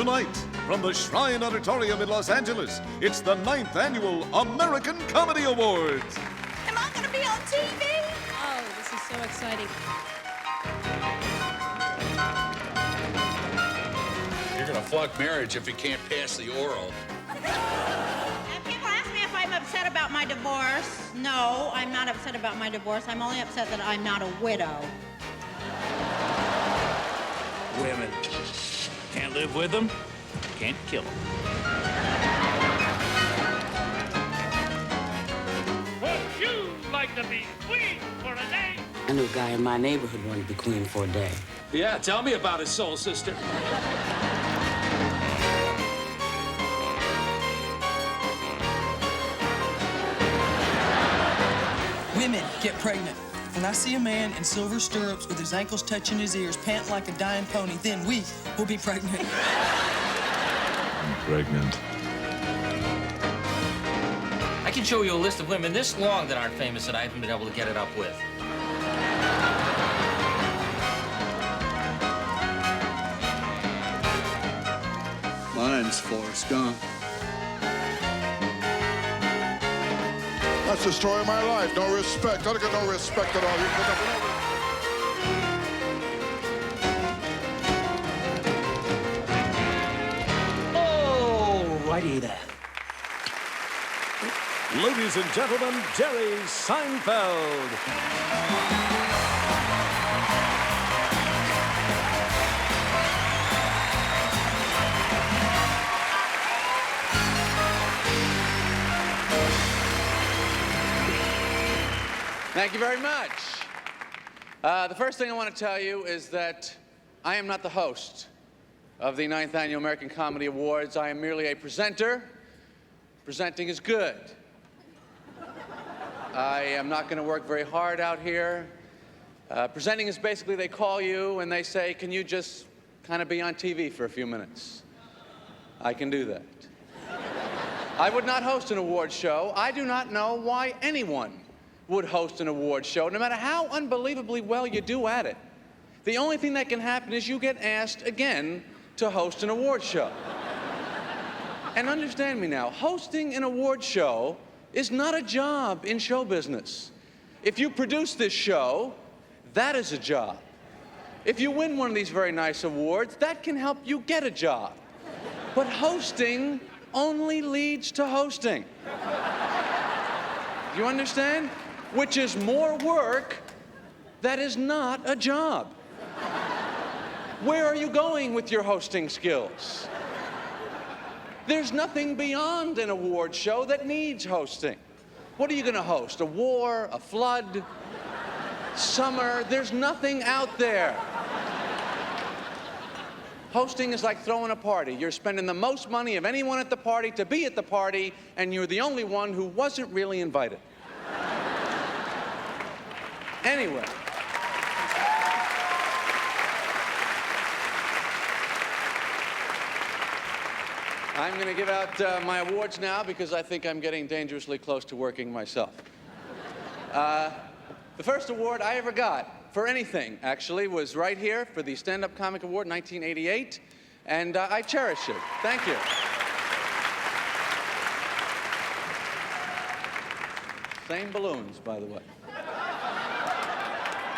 Tonight, from the Shrine Auditorium in Los Angeles, it's the 9th Annual American Comedy Awards. Am I going to be on TV? Oh, this is so exciting. You're gonna flunk marriage if you can't pass the oral. People ask me if I'm upset about my divorce. No, I'm not upset about my divorce. I'm only upset that I'm not a widow. Women. Can't live with them, can't kill them. Would you like to be queen for a day? I knew a guy in my neighborhood wanted to be queen for a day. Yeah, tell me about his soul sister. Women get pregnant. When I see a man in silver stirrups with his ankles touching his ears, pant like a dying pony, then we will be pregnant. I'm pregnant. I can show you a list of women this long that aren't famous that I haven't been able to get it up with. Mine's Forrest Gump. That's the story of my life. No respect. I don't get no respect at all. You put up Oh, righty there. Ladies and gentlemen, Jerry Seinfeld. Thank you very much. The first thing I want to tell you is that I am not the host of the 9th Annual American Comedy Awards. I am merely a presenter. Presenting is good. I am not going to work very hard out here. Presenting is basically they call you and they say, can you just kind of be on TV for a few minutes? I can do that. I would not host an award show. I do not know why anyone would host an award show, no matter how unbelievably well you do at it. The only thing that can happen is you get asked again to host an award show. And understand me now, hosting an award show is not a job in show business. If you produce this show, that is a job. If you win one of these very nice awards, that can help you get a job. But hosting only leads to hosting. You understand? Which is more work that is not a job. Where are you going with your hosting skills? There's nothing beyond an award show that needs hosting. What are you going to host? A war? A flood? Summer? There's nothing out there. Hosting is like throwing a party. You're spending the most money of anyone at the party to be at the party, and you're the only one who wasn't really invited. Anyway. I'm going to give out my awards now because I think I'm getting dangerously close to working myself. The first award I ever got for anything, actually, was right here for the Stand-Up Comic Award in 1988, and I cherish it. Thank you. Same balloons, by the way.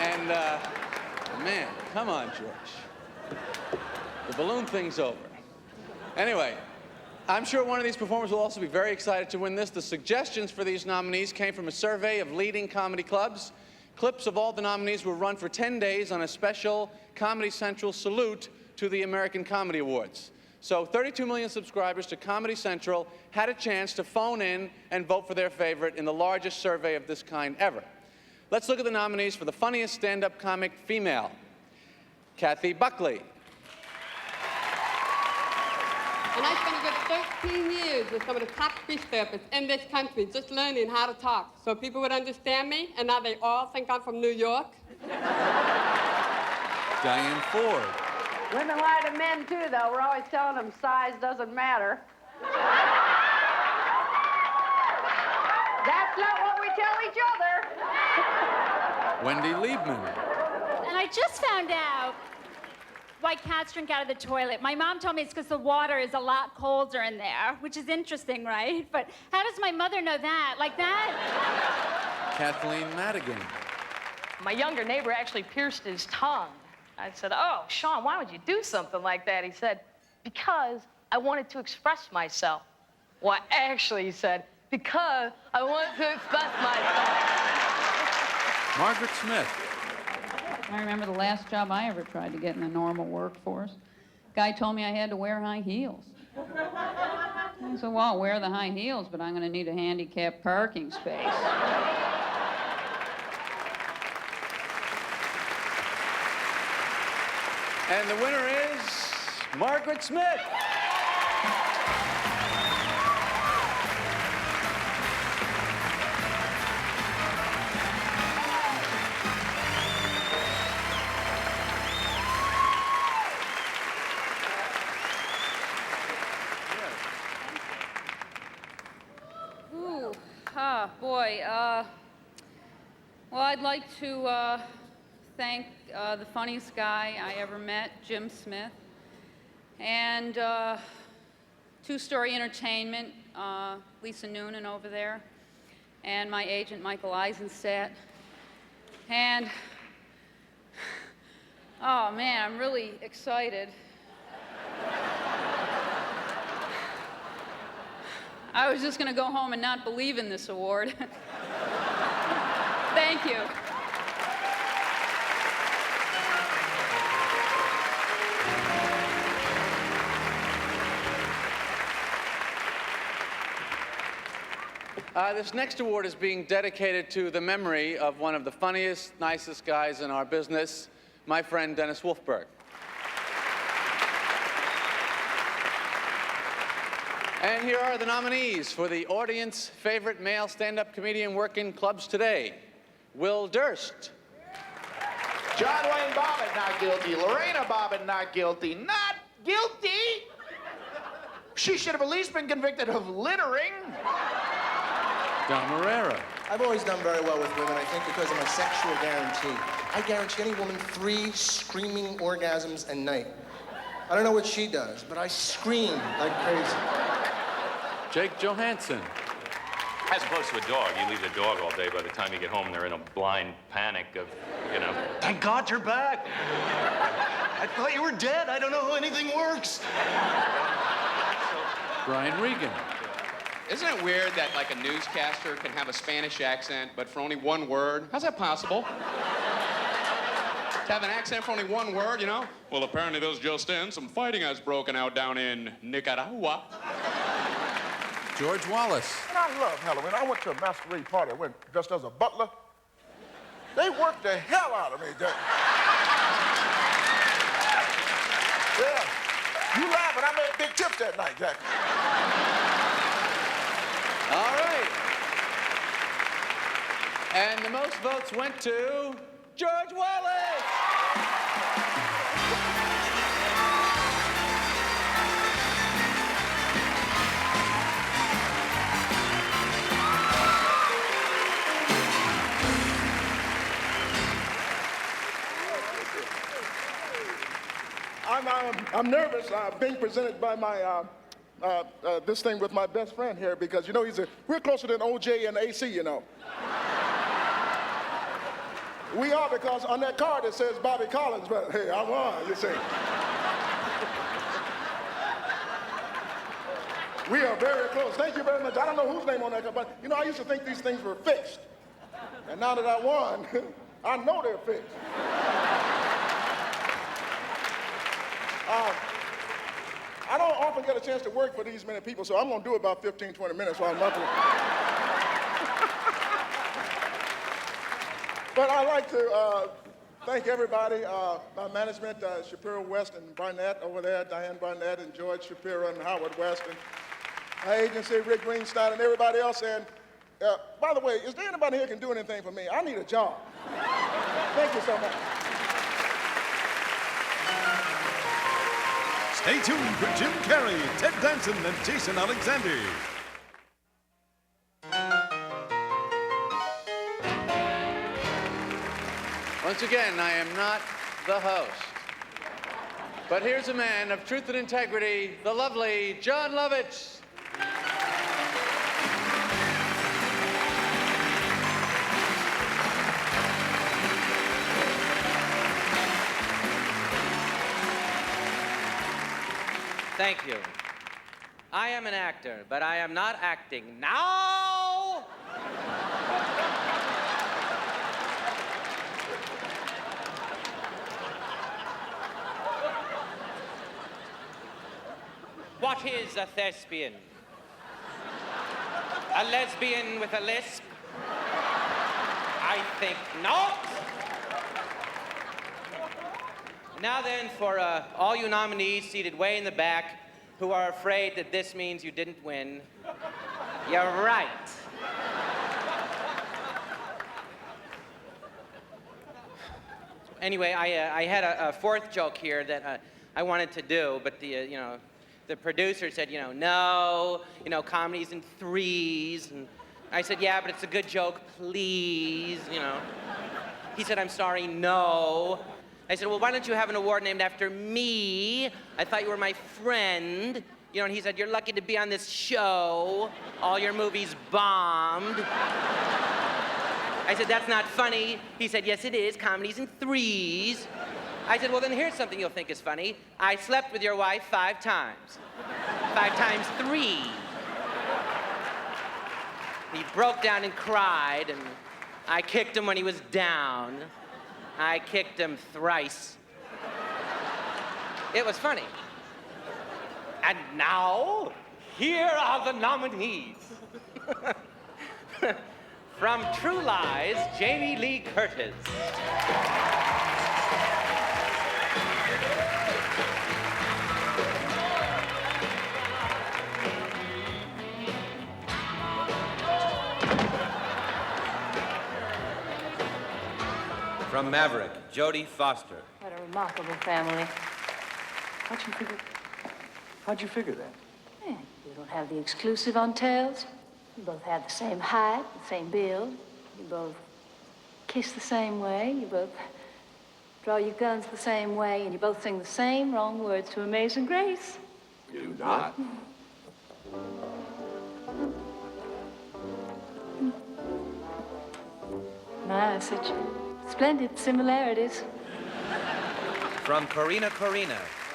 And, man, come on, George. The balloon thing's over. Anyway, I'm sure one of these performers will also be very excited to win this. The suggestions for these nominees came from a survey of leading comedy clubs. Clips of all the nominees were run for 10 days on a special Comedy Central salute to the American Comedy Awards. So 32 million subscribers to Comedy Central had a chance to phone in and vote for their favorite in the largest survey of this kind ever. Let's look at the nominees for the funniest stand-up comic female. Kathy Buckley. And I spent a good 13 years with some of the top speech therapists in this country just learning how to talk so people would understand me, and now they all think I'm from New York. Diane Ford. Women lie to men, too, though. We're always telling them size doesn't matter. That's not what we tell each other. Wendy Liebman. And I just found out why cats drink out of the toilet. My mom told me it's because the water is a lot colder in there, which is interesting, right? But how does my mother know that? Like that? Kathleen Madigan. My younger neighbor actually pierced his tongue. I said, "Oh, Sean, why would you do something like that?" He said, "Because I wanted to express myself." Well, actually, he said, "Because I want to express myself." Margaret Smith. I remember the last job I ever tried to get in the normal workforce. Guy told me I had to wear high heels. I said, well, I'll wear the high heels, but I'm going to need a handicapped parking space. And the winner is Margaret Smith. Boy, well, I'd like to thank the funniest guy I ever met, Jim Smith, and Two-Story Entertainment, Lisa Noonan over there, and my agent, Michael Eisenstadt, and, oh man, I'm really excited. I was just going to go home and not believe in this award. Thank you. This next award is being dedicated to the memory of one of the funniest, nicest guys in our business, my friend Dennis Wolfberg. And here are the nominees for the audience favorite male stand-up comedian working clubs today. Will Durst. John Wayne Bobbitt, not guilty. Lorena Bobbitt, not guilty. Not guilty! She should have at least been convicted of littering. Don Herrera. I've always done very well with women, I think, because of my sexual guarantee. I guarantee any woman 3 screaming orgasms a night. I don't know what she does, but I scream like crazy. Jake Johansson. As opposed to a dog, you leave the dog all day. By the time you get home, they're in a blind panic of, you know. Thank God you're back. I thought you were dead. I don't know how anything works. Brian Regan. Isn't it weird that, like, a newscaster can have a Spanish accent, but for only one word? How's that possible? To have an accent for only one word, you know? Well, apparently there's just in some fighting has broken out down in Nicaragua. George Wallace. And I love Halloween. I went to a masquerade party. I went dressed as a butler. They worked the hell out of me, Jack. Yeah. You laughing, I made big tips that night, Jack. All right. And the most votes went to George Wallace. I'm nervous being presented by my this thing with my best friend here because, you know, we're closer than OJ and AC, you know. We are, because on that card it says Bobby Collins, but hey, I won, you see. We are very close. Thank you very much. I don't know whose name on that card, but, you know, I used to think these things were fixed. And now that I won, I know they're fixed. I don't often get a chance to work for these many people, so I'm going to do about 15, 20 minutes while I'm up here. But I'd like to thank everybody, my management, Shapiro West and Barnett over there, Diane Barnett and George Shapiro and Howard West, and my agency, Rick Greenstein, and everybody else. And by the way, is there anybody here who can do anything for me? I need a job. Thank you so much. Stay tuned for Jim Carrey, Ted Danson, and Jason Alexander. Once again, I am not the host. But here's a man of truth and integrity, the lovely John Lovitz. Thank you. I am an actor, but I am not acting now. What is a thespian? A lesbian with a lisp? I think not. Now then, for all you nominees seated way in the back who are afraid that this means you didn't win, you're right. Anyway, I had a fourth joke here that I wanted to do, but the producer said, no, comedy's in threes. And I said, yeah, but it's a good joke, please, He said, I'm sorry, no. I said, well, why don't you have an award named after me? I thought you were my friend. And he said, you're lucky to be on this show. All your movies bombed. I said, that's not funny. He said, yes, it is. Comedy's in threes. I said, well, then here's something you'll think is funny. I slept with your wife 5 times. 5 times 3. He broke down and cried, and I kicked him when he was down. I kicked him thrice. It was funny. And now, here are the nominees. From True Lies, Jamie Lee Curtis. From Maverick, Jodie Foster. What a remarkable family. How'd you figure that? Yeah, you don't have the exclusive on tails. You both have the same height, the same build. You both kiss the same way. You both draw your guns the same way. And you both sing the same wrong words to Amazing Grace. You do not. My, such splendid similarities. From Corina,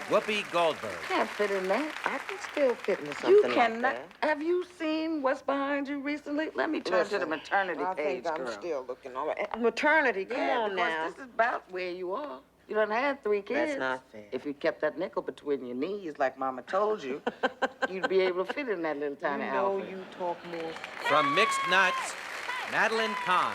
Whoopi Goldberg. Can't fit in that. I can still fit into something You like cannot. that. Have you seen what's behind you recently? Let me turn to the maternity I page, think I'm girl. still looking all right. Maternity, come on because now. this is about where you are. You done had 3 kids. That's not fair. If you kept that nickel between your knees, like Mama told you, you'd be able to fit in that little tiny outfit. You talk more. From Mixed Nuts, Madeline Kahn.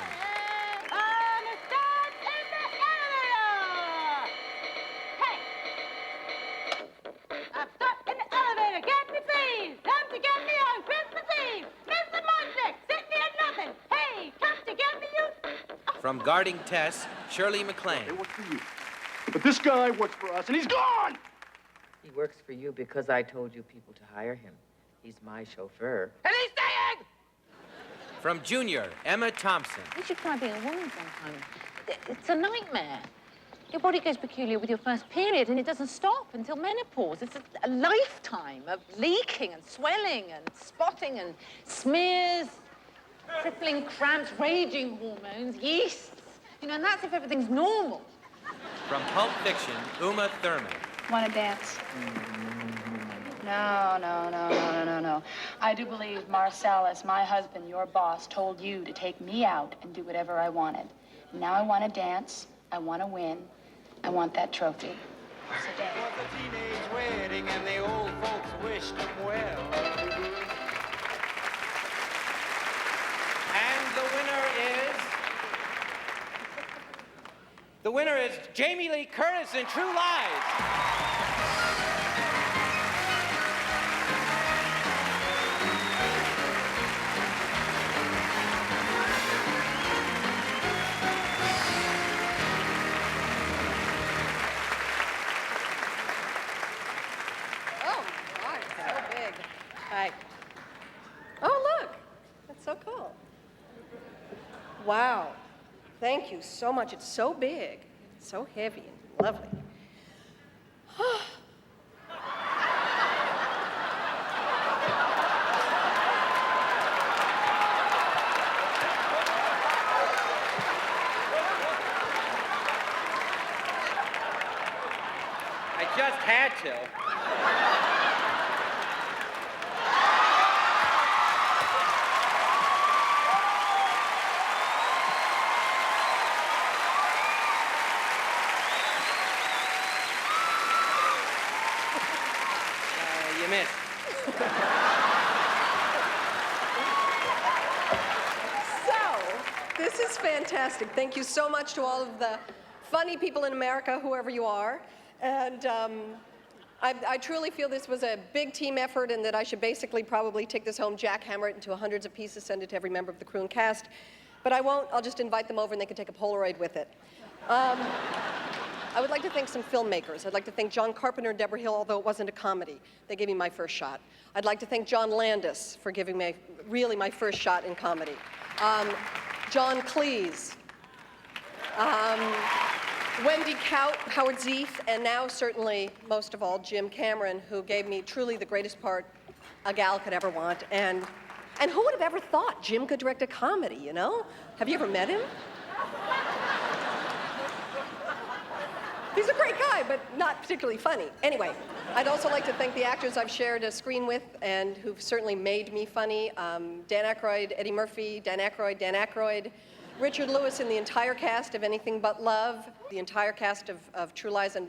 From Guarding Tess, Shirley MacLaine. They work for you. But this guy works for us, and he's gone! He works for you because I told you people to hire him. He's my chauffeur. And he's staying! From Junior, Emma Thompson. You should try being a woman sometime. It's a nightmare. Your body goes peculiar with your first period, and it doesn't stop until menopause. It's a lifetime of leaking and swelling and spotting and smears, crippling cramps, raging hormones, yeasts. And that's if everything's normal. From Pulp Fiction, Uma Thurman. Want to dance? No. I do believe Marcellus, my husband, your boss, told you to take me out and do whatever I wanted. Now I want to dance. I want to win. I want that trophy. So dance. It was a teenage wedding and the old folks wished them well. And the winner is Jamie Lee Curtis in True Lies. Oh, my, it's so big. Hi. Oh, look. That's so cool. Wow. Thank you so much. It's so big, so heavy and lovely. I just had to. You missed. So, this is fantastic. Thank you so much to all of the funny people in America, whoever you are. And I truly feel this was a big team effort and that I should basically probably take this home, jackhammer it into hundreds of pieces, send it to every member of the crew and cast. But I won't. I'll just invite them over and they can take a Polaroid with it. I would like to thank some filmmakers. I'd like to thank John Carpenter and Deborah Hill, although it wasn't a comedy. They gave me my first shot. I'd like to thank John Landis for giving me really my first shot in comedy. John Cleese, Wendy Kaut, Howard Zeef, and now certainly, most of all, Jim Cameron, who gave me truly the greatest part a gal could ever want. And who would have ever thought Jim could direct a comedy, you know? Have you ever met him? He's a great guy, but not particularly funny. Anyway, I'd also like to thank the actors I've shared a screen with and who've certainly made me funny. Dan Aykroyd, Eddie Murphy, Dan Aykroyd, Richard Lewis and the entire cast of Anything But Love, the entire cast of True Lies, and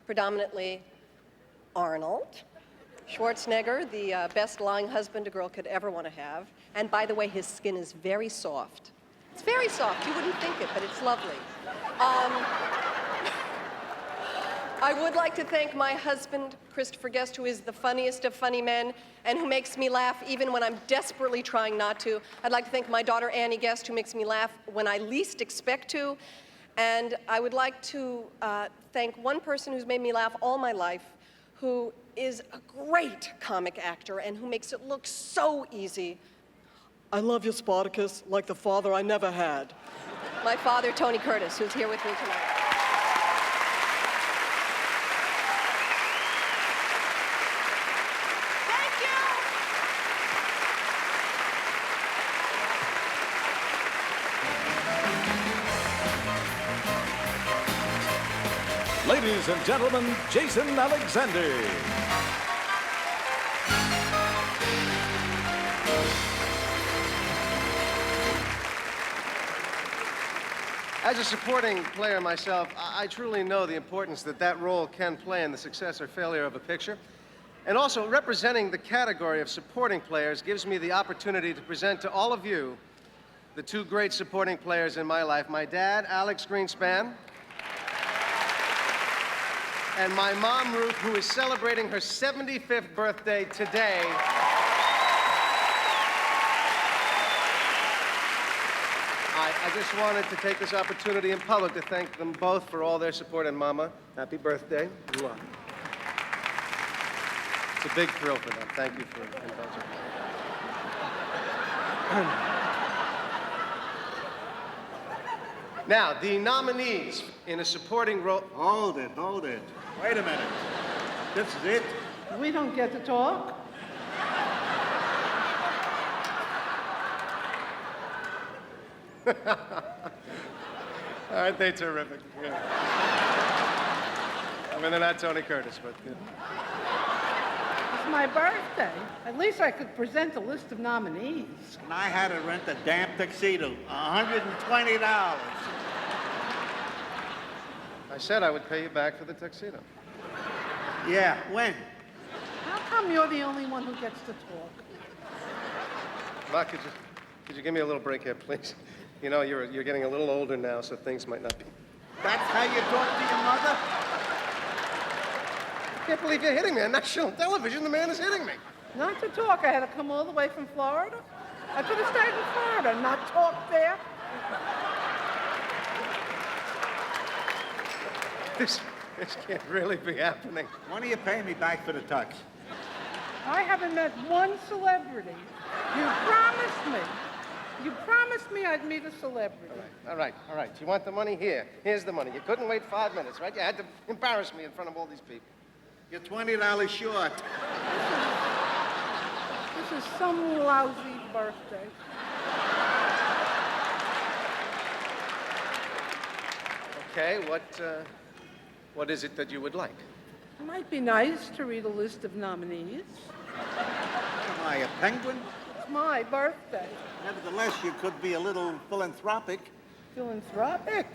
predominantly Arnold Schwarzenegger, the best lying husband a girl could ever want to have. And by the way, his skin is very soft. It's very soft. You wouldn't think it, but it's lovely. I would like to thank my husband, Christopher Guest, who is the funniest of funny men and who makes me laugh even when I'm desperately trying not to. I'd like to thank my daughter, Annie Guest, who makes me laugh when I least expect to. And I would like to thank one person who's made me laugh all my life, who is a great comic actor and who makes it look so easy. I love you, Spartacus, like the father I never had. My father, Tony Curtis, who's here with me tonight. Ladies and gentlemen, Jason Alexander. As a supporting player myself, I truly know the importance that role can play in the success or failure of a picture. And also, representing the category of supporting players gives me the opportunity to present to all of you the two great supporting players in my life, my dad, Alex Greenspan, and my mom, Ruth, who is celebrating her 75th birthday today. I just wanted to take this opportunity in public to thank them both for all their support, and Mama, happy birthday. It's a big thrill for them. Thank you for indulging me. Now, the nominees in a supporting role. Hold it. Wait a minute. This is it? We don't get to talk. Aren't they terrific? Yeah. I mean, they're not Tony Curtis, but... Yeah. It's my birthday. At least I could present a list of nominees. And I had to rent a damn tuxedo, $120. I said I would pay you back for the tuxedo. Yeah, when? How come you're the only one who gets to talk? Ma, could you give me a little break here, please? You know, you're getting a little older now, so things might not be... That's how you talk to your mother? I can't believe you're hitting me on national television. The man is hitting me. Not to talk. I had to come all the way from Florida. I could have stayed in Florida, not talk there. This can't really be happening. When are you paying me back for the tux? I haven't met one celebrity. You promised me. You promised me I'd meet a celebrity. All right. You want the money? Here. Here's the money. You couldn't wait 5 minutes, right? You had to embarrass me in front of all these people. You're $20 short. This is some lousy birthday. Okay, what is it that you would like? It might be nice to read a list of nominees. Am I a penguin? It's my birthday. Nevertheless, you could be a little philanthropic. Philanthropic?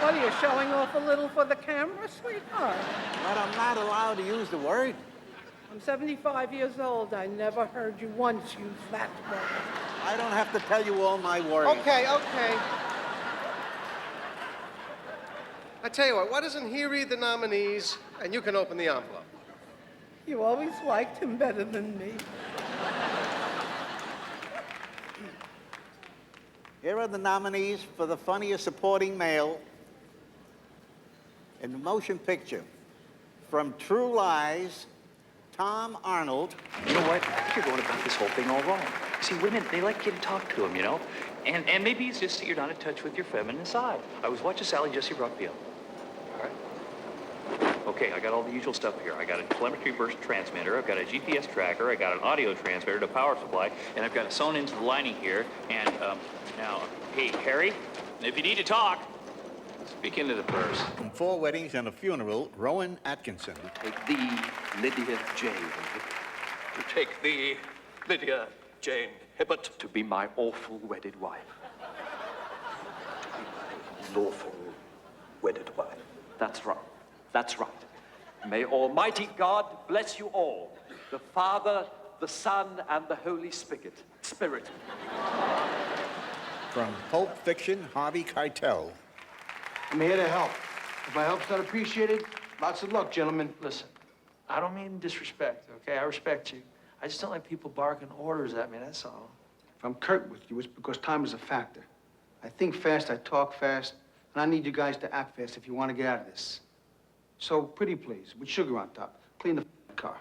What, are you showing off a little for the camera, sweetheart? But I'm not allowed to use the word. I'm 75 years old. I never heard you once use that word. I don't have to tell you all my worries. Okay. I tell you what, why doesn't he read the nominees and you can open the envelope? You always liked him better than me. Here are the nominees for the funniest supporting male in the motion picture. From True Lies, Tom Arnold. You know what? I think you're going about this whole thing all wrong. See, women, they like you to talk to them, you know? And maybe it's just that you're not in touch with your feminine side. I was watching Sally Jesse Rockfield. All right? Okay, I got all the usual stuff here. I got a telemetry burst transmitter, I've got a GPS tracker, I got an audio transmitter to power supply, and I've got it sewn into the lining here. And now, hey, Carrey, if you need to talk, speak into the purse. From 4 Weddings and a Funeral, Rowan Atkinson. Take thee, Lydia Jane. To take thee, Lydia Jane Hibbert, to be my awful wedded wife. To be my lawful wedded wife. That's right. That's right. May Almighty God bless you all, the Father, the Son, and the Holy Spirit. From Pulp Fiction, Harvey Keitel. I'm here to help. If my help's not appreciated, lots of luck, gentlemen. Listen, I don't mean disrespect, okay? I respect you. I just don't like people barking orders at me, that's all. If I'm curt with you, it's because time is a factor. I think fast, I talk fast, and I need you guys to act fast if you want to get out of this. So, pretty please, with sugar on top, clean the car.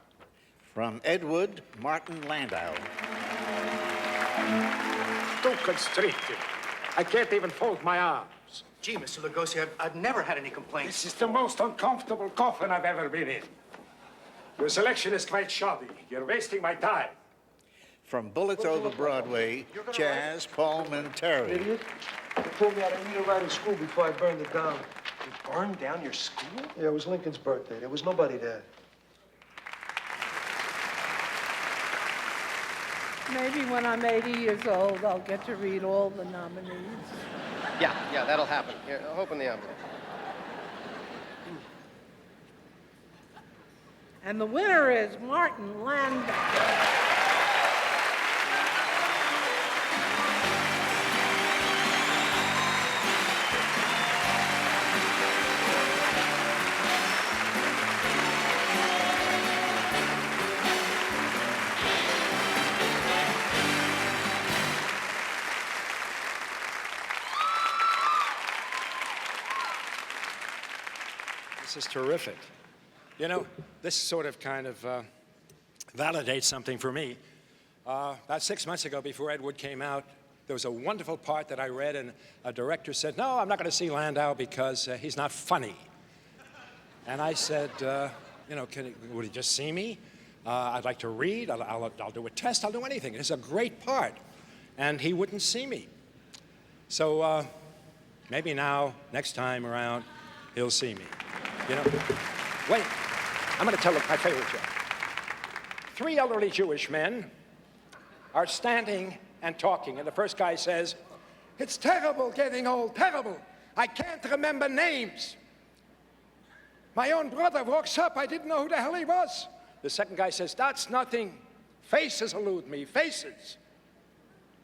From Ed Wood, Martin Landau. Too constricted. I can't even fold my arms. Gee, Mr. Lugosi, I've never had any complaints. This is the most uncomfortable coffin I've ever been in. Your selection is quite shoddy. You're wasting my time. From Bullets Over Broadway, Chaz Palminteri. Idiot. They told me I'd read or write in school before I burned it down. You burned down your school? Yeah, it was Lincoln's birthday. There was nobody there. Maybe when I'm 80 years old, I'll get to read all the nominees. Yeah, that'll happen. Here, open the envelope. And the winner is Martin Landau. This is terrific. You know, this sort of kind of validates something for me. About 6 months ago, before Ed Wood came out, there was a wonderful part that I read, and a director said, "No, I'm not going to see Landau because he's not funny." And I said, you know, would he just see me? I'd like to read. I'll do a test. I'll do anything. It's a great part. And he wouldn't see me. So maybe now, next time around, he'll see me. You know, wait, I'm going to tell my favorite joke. 3 elderly Jewish men are standing and talking, and the first guy says, "It's terrible getting old, terrible. I can't remember names. My own brother walks up, I didn't know who the hell he was." The second guy says, "That's nothing. Faces elude me, faces.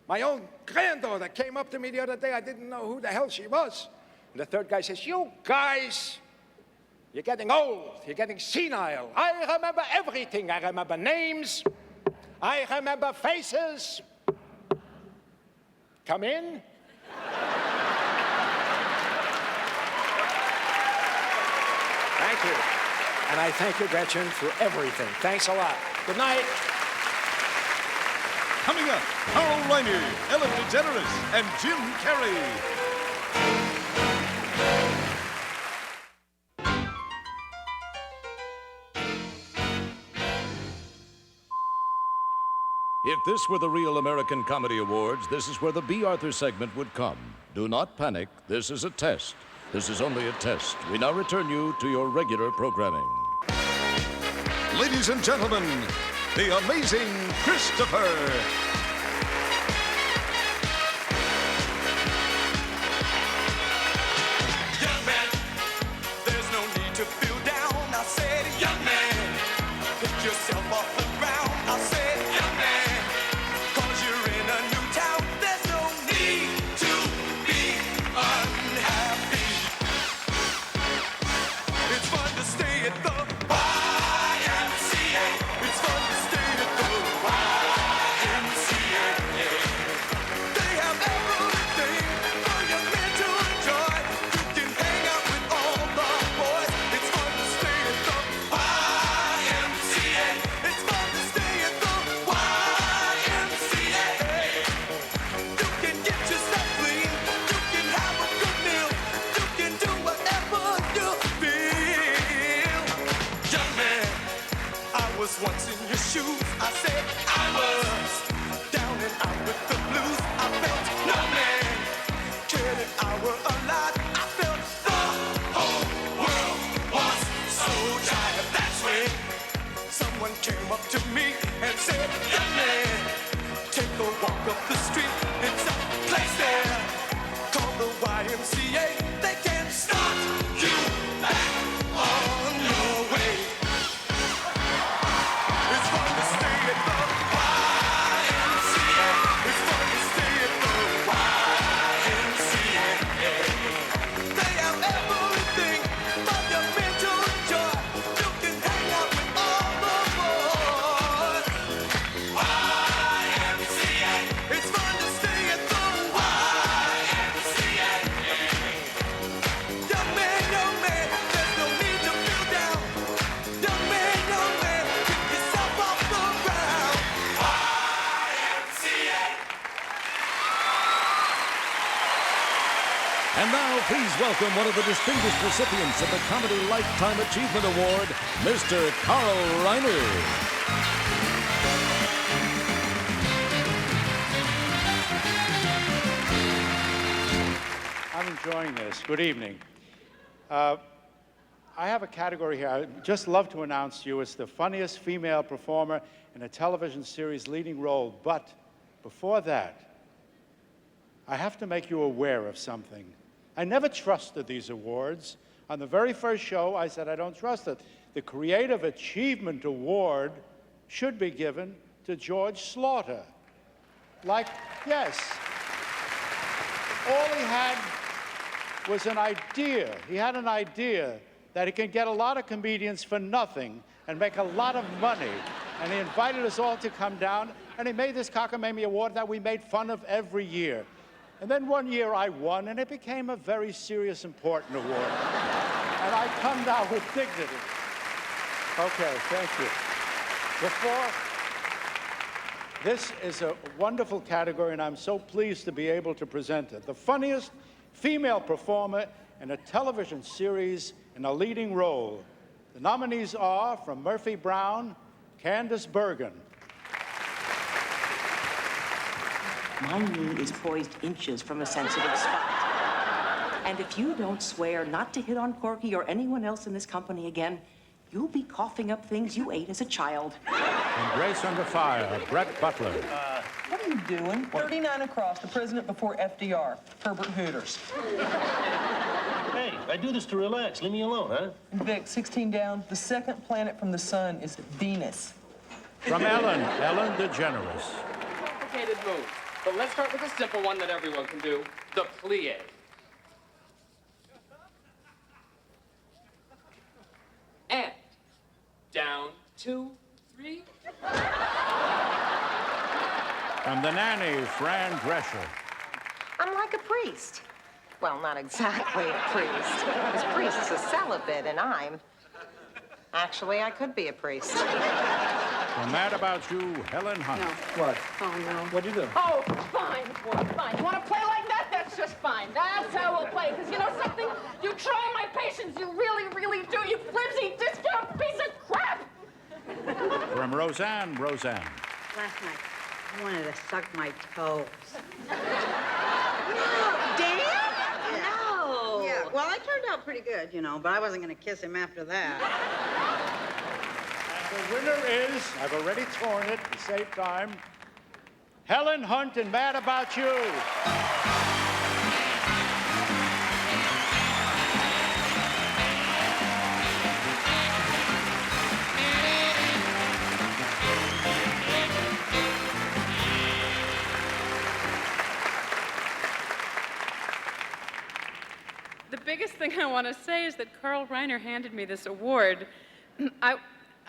My own granddaughter came up to me the other day, I didn't know who the hell she was." And the third guy says, "You guys, you're getting old, you're getting senile. I remember everything. I remember names. I remember faces. Come in." Thank you. And I thank you, Gretchen, for everything. Thanks a lot. Good night. Coming up, Carl Reiner, Ellen DeGeneres, and Jim Carrey. If this were the real American Comedy Awards, this is where the B. Arthur segment would come. Do not panic. This is a test. This is only a test. We now return you to your regular programming. Ladies and gentlemen, the amazing Christopher. Young man, there's no need to feel down. I said, young man, pick yourself off the ground. I said, young man, 'cause you're in a new town. There's no need to be unhappy. It's fun to stay at the YMCA. It's fun to stay at the YMCA. They have everything for your men to enjoy. You can hang out with all the boys. It's fun to stay at the YMCA. It's fun to stay at the YMCA. You can get yourself clean. You can have a good meal. You can do whatever you feel. Young man, I was once in your shoes. I said I was down and out with the blues. I felt no man cared if I were alive. I felt the whole world was so tired. That's when someone came up to me and said, young man, take a walk up the street. It's a place there called the YMCA. They can start you back on your way. It's fun to stay at the YMCA. It's fun to stay at the YMCA. They have everything for your men to enjoy. You can hang out with all the boys. YMCA. It's fun to stay at the YMCA. Young man, there's no need to feel down. Young man, pick yourself off the ground. YMCA. And now, please welcome one of the distinguished recipients of the Comedy Lifetime Achievement Award, Mr. Carl Reiner. I'm enjoying this. Good evening. I have a category here. I'd just love to announce to you it's the funniest female performer in a television series leading role. But before that, I have to make you aware of something. I never trusted these awards. On the very first show, I said I don't trust it. The Creative Achievement Award should be given to George Slaughter. Yes. All he had was an idea. He had an idea that he can get a lot of comedians for nothing and make a lot of money. And he invited us all to come down, and he made this Cockamamie Award that we made fun of every year. And then one year I won, and it became a very serious, important award. And I come down with dignity. Okay, thank you. This is a wonderful category, and I'm so pleased to be able to present it. The funniest female performer in a television series in a leading role. The nominees are, from Murphy Brown, Candice Bergen. My knee is poised inches from a sensitive spot. And if you don't swear not to hit on Corky or anyone else in this company again, you'll be coughing up things you ate as a child. And Grace Under Fire, Brett Butler. What are you doing? 39 across, the president before FDR, Herbert Hooters. Hey, I do this to relax. Leave me alone, huh? Vic, 16 down, the second planet from the sun is Venus. From Ellen DeGeneres. Complicated move. But let's start with a simple one that everyone can do, the plie. And down, 2, 3. From the nanny, Fran Drescher. I'm like a priest. Well, not exactly a priest, because priests are celibate, and actually, I could be a priest. From Mad About You, Helen Hunt. What? Oh, no. What'd you do? Oh, fine, boy, fine. You want to play like that? That's just fine. That's how we'll play. Because you know something? You try my patience. You really, really do. You flimsy, discount piece of crap. From Roseanne. Last night, I wanted to suck my toes. Dan? No. Yeah, well, I turned out pretty good, you know, but I wasn't going to kiss him after that. And the winner is, I've already torn it to save time, Helen Hunt and Mad About You. The biggest thing I want to say is that Carl Reiner handed me this award. I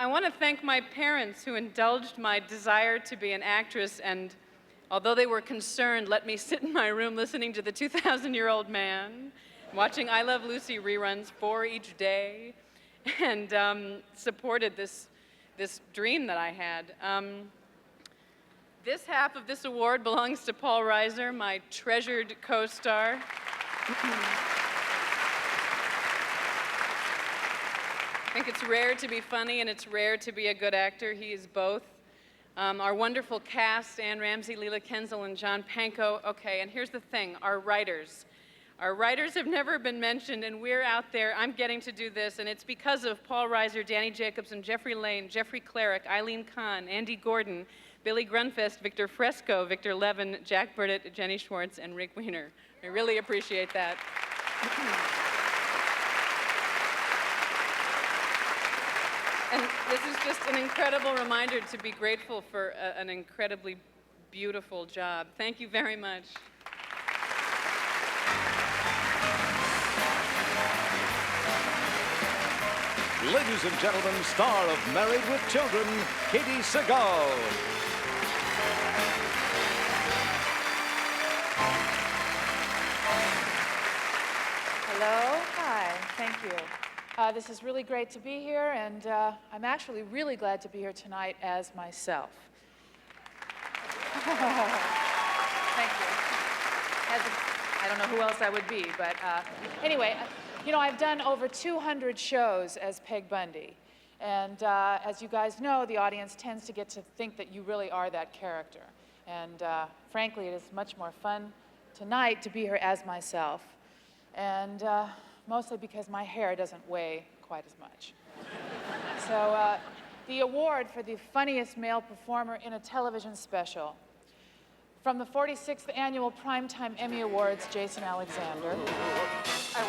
want to thank my parents who indulged my desire to be an actress and, although they were concerned, let me sit in my room listening to the 2,000-year-old man, watching I Love Lucy reruns 4 each day, and supported this dream that I had. This half of this award belongs to Paul Reiser, my treasured co-star. I think it's rare to be funny and it's rare to be a good actor. He is both. Our wonderful cast, Ann Ramsey, Leela Kenzel, and John Pankow. Okay, and here's the thing, our writers. Our writers have never been mentioned, and we're out there. I'm getting to do this, and it's because of Paul Reiser, Danny Jacobson, Jeffrey Lane, Jeffrey Clarick, Eileen Kahn, Andy Gordon, Billy Grunfest, Victor Fresco, Victor Levin, Jack Burdett, Jenny Schwartz, and Rick Weiner. I really appreciate that. And this is just an incredible reminder to be grateful for an incredibly beautiful job. Thank you very much. Ladies and gentlemen, star of Married with Children, Katie Seagal. Hello, hi, thank you. This is really great to be here, and I'm actually really glad to be here tonight as myself. Thank you. I don't know who else I would be, but anyway, you know, I've done over 200 shows as Peg Bundy, and as you guys know, the audience tends to get to think that you really are that character. And frankly, it is much more fun tonight to be here as myself, and mostly because my hair doesn't weigh quite as much. So the award for the funniest male performer in a television special from the 46th Annual Primetime Emmy Awards, Jason Alexander. And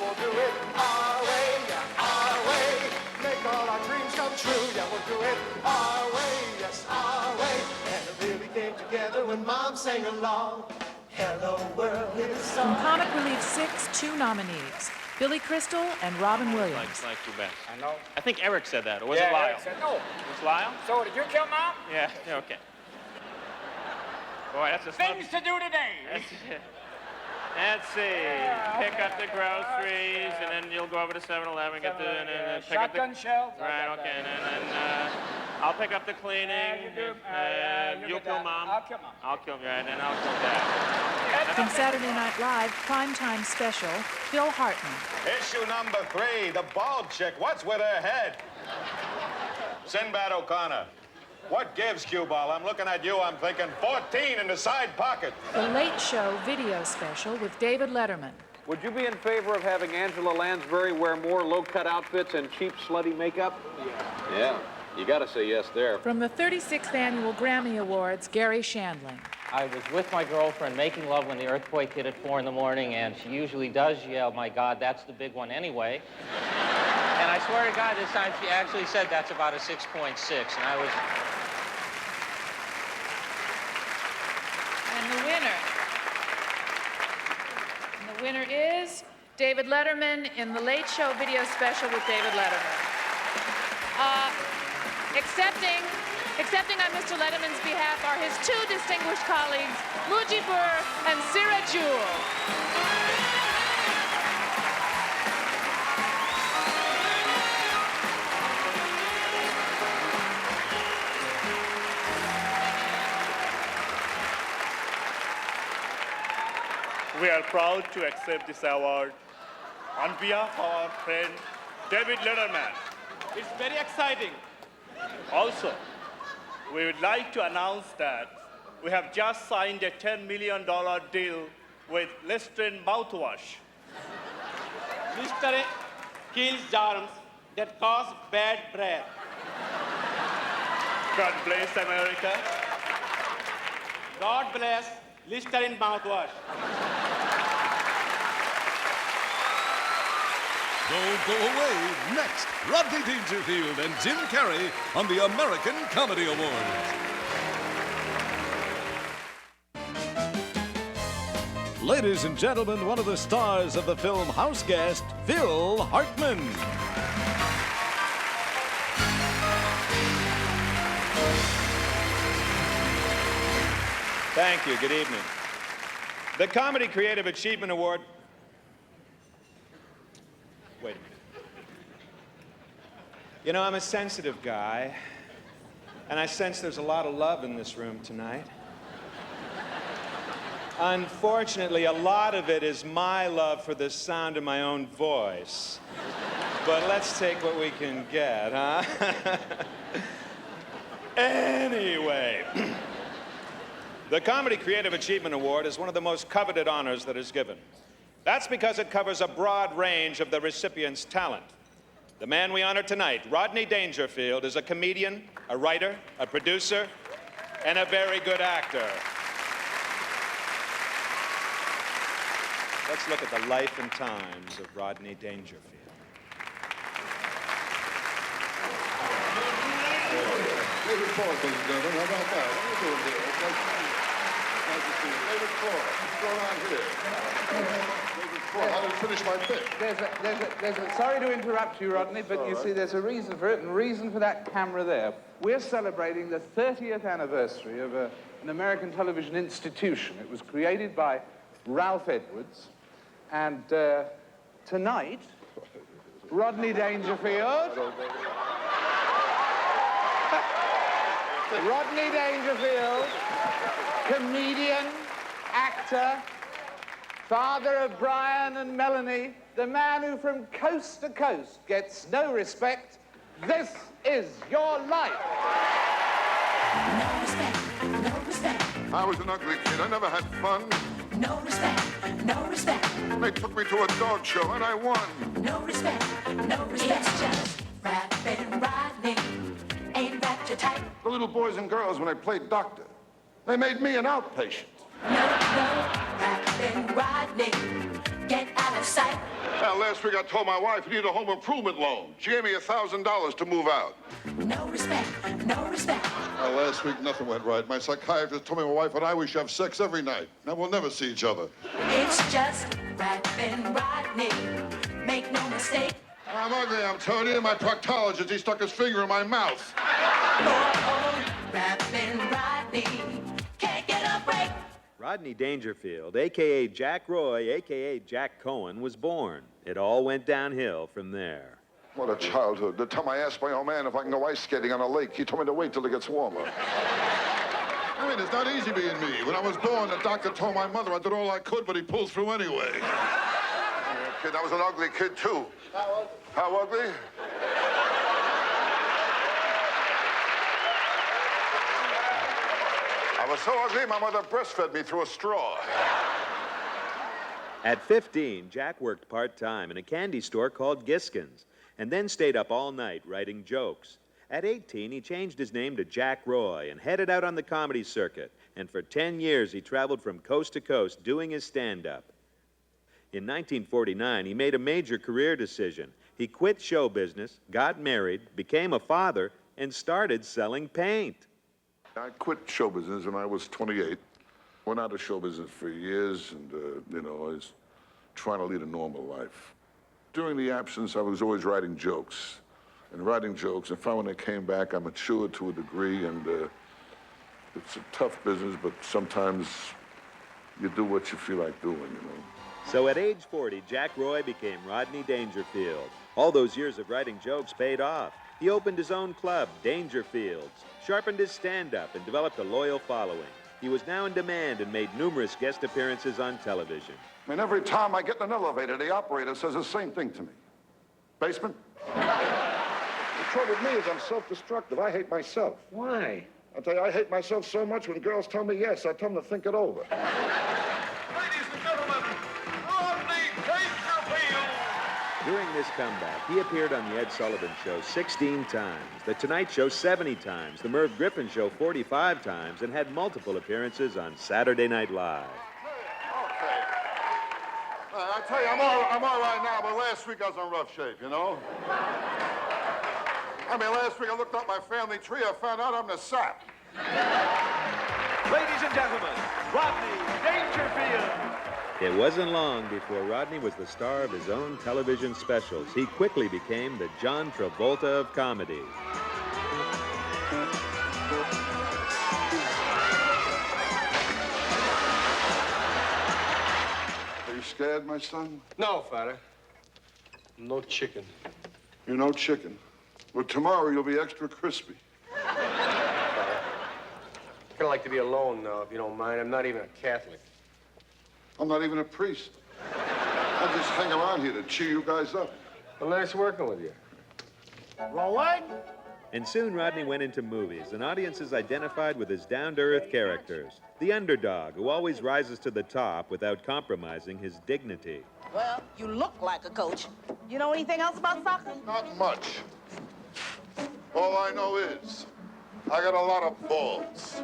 we'll do it our way, yeah, our way. Make all our dreams come true, yeah, we'll do it our way, yes, our way. And it really came together when Mom sang along. Hello world, here's a From song. Comic Relief 6, 2 nominees, Billy Crystal and Robin Williams. It's like too bad. I know. I think Eric said that, or was Yeah, it Lyle? Eric said no. It was Lyle? So did you kill Mom? Yeah, okay. Boy, that's a Things to do today. Let's see. Pick up the groceries, and then you'll go over to 7-Eleven, get the pick up the shotgun shells. right. Okay, and then I'll pick up the cleaning. You'll kill Mom. I'll kill Mom. I'll kill and then I'll kill Dad. From Saturday Night Live primetime special, Phil Hartman. Issue number 3, the bald chick. What's with her head? Sinbad O'Connor. What gives, cue ball? I'm looking at you, I'm thinking 14 in the side pocket. The Late Show video special with David Letterman. Would you be in favor of having Angela Lansbury wear more low-cut outfits and cheap, slutty makeup? Yeah, you gotta say yes there. From the 36th Annual Grammy Awards, Gary Shandling. I was with my girlfriend making love when the earthquake hit at 4 in the morning, and she usually does yell, "My God, that's the big one anyway." And I swear to God, this time she actually said that's about a 6.6, and I was... And the winner is David Letterman in the Late Show video special with David Letterman. Accepting on Mr. Letterman's behalf are his 2 distinguished colleagues, Mujibur and Sira Jewel. We are proud to accept this award on behalf of our friend David Letterman. It's very exciting. Also, we would like to announce that we have just signed a $10 million deal with Listerine mouthwash. Listerine kills germs that cause bad breath. God bless America. God bless Listerine mouthwash. Don't go away. Next, Rodney Dangerfield and Jim Carrey on the American Comedy Awards. Ladies and gentlemen, one of the stars of the film Houseguest, Phil Hartman. Thank you. Good evening. The Comedy Creative Achievement Award. Wait a minute. You know, I'm a sensitive guy, and I sense there's a lot of love in this room tonight. Unfortunately, a lot of it is my love for the sound of my own voice. But let's take what we can get, huh? Anyway. The Comedy Creative Achievement Award is one of the most coveted honors that is given. That's because it covers a broad range of the recipient's talent. The man we honor tonight, Rodney Dangerfield, is a comedian, a writer, a producer, and a very good actor. Let's look at the life and times of Rodney Dangerfield. David Paul, ladies and gentlemen. How about that? How you doing there? Nice to see you. David Paul, what's going on here? David Paul, how did I finish my bit? Sorry to interrupt you, Rodney, but you see, there's a reason for it, and a reason for that camera there. We're celebrating the 30th anniversary of an American television institution. It was created by Ralph Edwards, and tonight, Rodney Dangerfield. Rodney Dangerfield, comedian, actor, father of Brian and Melanie, the man who from coast to coast gets no respect. This is your life. No respect, no respect. I was an ugly kid. I never had fun. No respect, no respect. They took me to a dog show and I won. No respect, no respect. It's just rapping Rodney. Ain't that your type? The little boys and girls, when I played doctor, they made me an outpatient. Rapping Rodney. Get out of sight. Now, last week I told my wife I needed a home improvement loan. She gave me $1,000 to move out. No respect, no respect. Well, last week nothing went right. My psychiatrist told me my wife and I we should have sex every night. Now we'll never see each other. It's just rapping Rodney. Make no mistake. I'm ugly, I'm telling you. My proctologist, he stuck his finger in my mouth. Rapping Rodney. Can't get a break. Rodney Dangerfield, a.k.a. Jack Roy, a.k.a. Jack Cohen, was born. It all went downhill from there. What a childhood. The time I asked my old man if I can go ice skating on a lake, he told me to wait till it gets warmer. I mean, it's not easy being me. When I was born, the doctor told my mother I did all I could, but he pulled through anyway. Kid, I was an ugly kid, too. How ugly? I was so ugly, my mother breastfed me through a straw. At 15, Jack worked part-time in a candy store called Giskin's, and then stayed up all night writing jokes. At 18, he changed his name to Jack Roy and headed out on the comedy circuit, and for 10 years he traveled from coast to coast doing his stand-up. In 1949, he made a major career decision. He quit show business, got married, became a father, and started selling paint. I quit show business when I was 28. Went out of show business for years, and, I was trying to lead a normal life. During the absence, I was always writing jokes. And finally when I came back, I matured to a degree, and it's a tough business, but sometimes you do what you feel like doing, So at age 40, Jack Roy became Rodney Dangerfield. All those years of writing jokes paid off. He opened his own club, Dangerfield's, sharpened his stand-up, and developed a loyal following. He was now in demand and made numerous guest appearances on television. I mean, every time I get in an elevator, the operator says the same thing to me. Basement? The trouble with me is I'm self-destructive. I hate myself. Why? I tell you, I hate myself so much when girls tell me yes, I tell them to think it over. Ladies and gentlemen, Rodney Dangerfield! During this comeback, he appeared on The Ed Sullivan Show 16 times, The Tonight Show 70 times, The Merv Griffin Show 45 times, and had multiple appearances on Saturday Night Live. Okay. I tell you, I'm all right now, but last week I was in rough shape, you know? I mean, last week I looked up my family tree, I found out I'm the sap. Ladies and gentlemen, Rodney Dangerfield! It wasn't long before Rodney was the star of his own television specials. He quickly became the John Travolta of comedy. Are you scared, my son? No, Father. No chicken. You're no chicken. Well, tomorrow you'll be extra crispy. I'd kind of like to be alone now, if you don't mind. I'm not even a Catholic. I'm not even a priest. I just hang around here to cheer you guys up. Well, nice working with you. Rolling? And soon Rodney went into movies, and audiences identified with his down-to-earth characters. The underdog who always rises to the top without compromising his dignity. Well, you look like a coach. You know anything else about soccer? Not much. All I know is I got a lot of balls.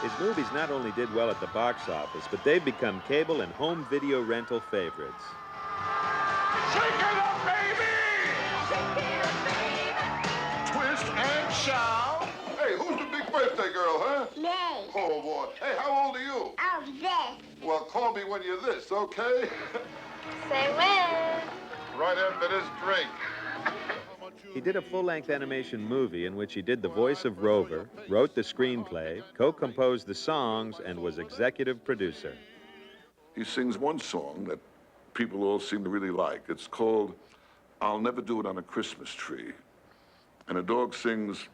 His movies not only did well at the box office, but they've become cable and home video rental favorites. Shake it up, baby! Shake it up, baby! Twist and shout. Hey, who's the big birthday girl, huh? Me. Oh, boy. Hey, how old are you? I'm this. Well, call me when you're this, okay? Say when. Right after this drink. He did a full-length animation movie in which he did the voice of Rover, wrote the screenplay, co-composed the songs, and was executive producer. He sings one song that people all seem to really like. It's called I'll Never Do It on a Christmas Tree. And the dog sings,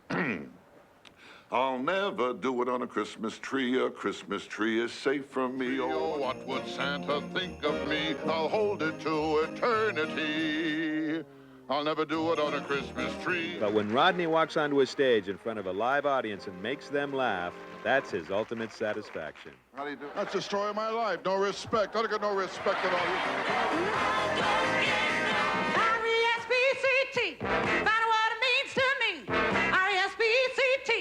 I'll never do it on a Christmas tree is safe from me. Oh, what would Santa think of me? I'll hold it to eternity. I'll never do it on a Christmas tree. But when Rodney walks onto a stage in front of a live audience and makes them laugh, that's his ultimate satisfaction. How do you do? That's the story of my life. No respect. I got no respect at all. R-E-S-P-C-T. Find out what it means to me. R-E-S-P-C-T.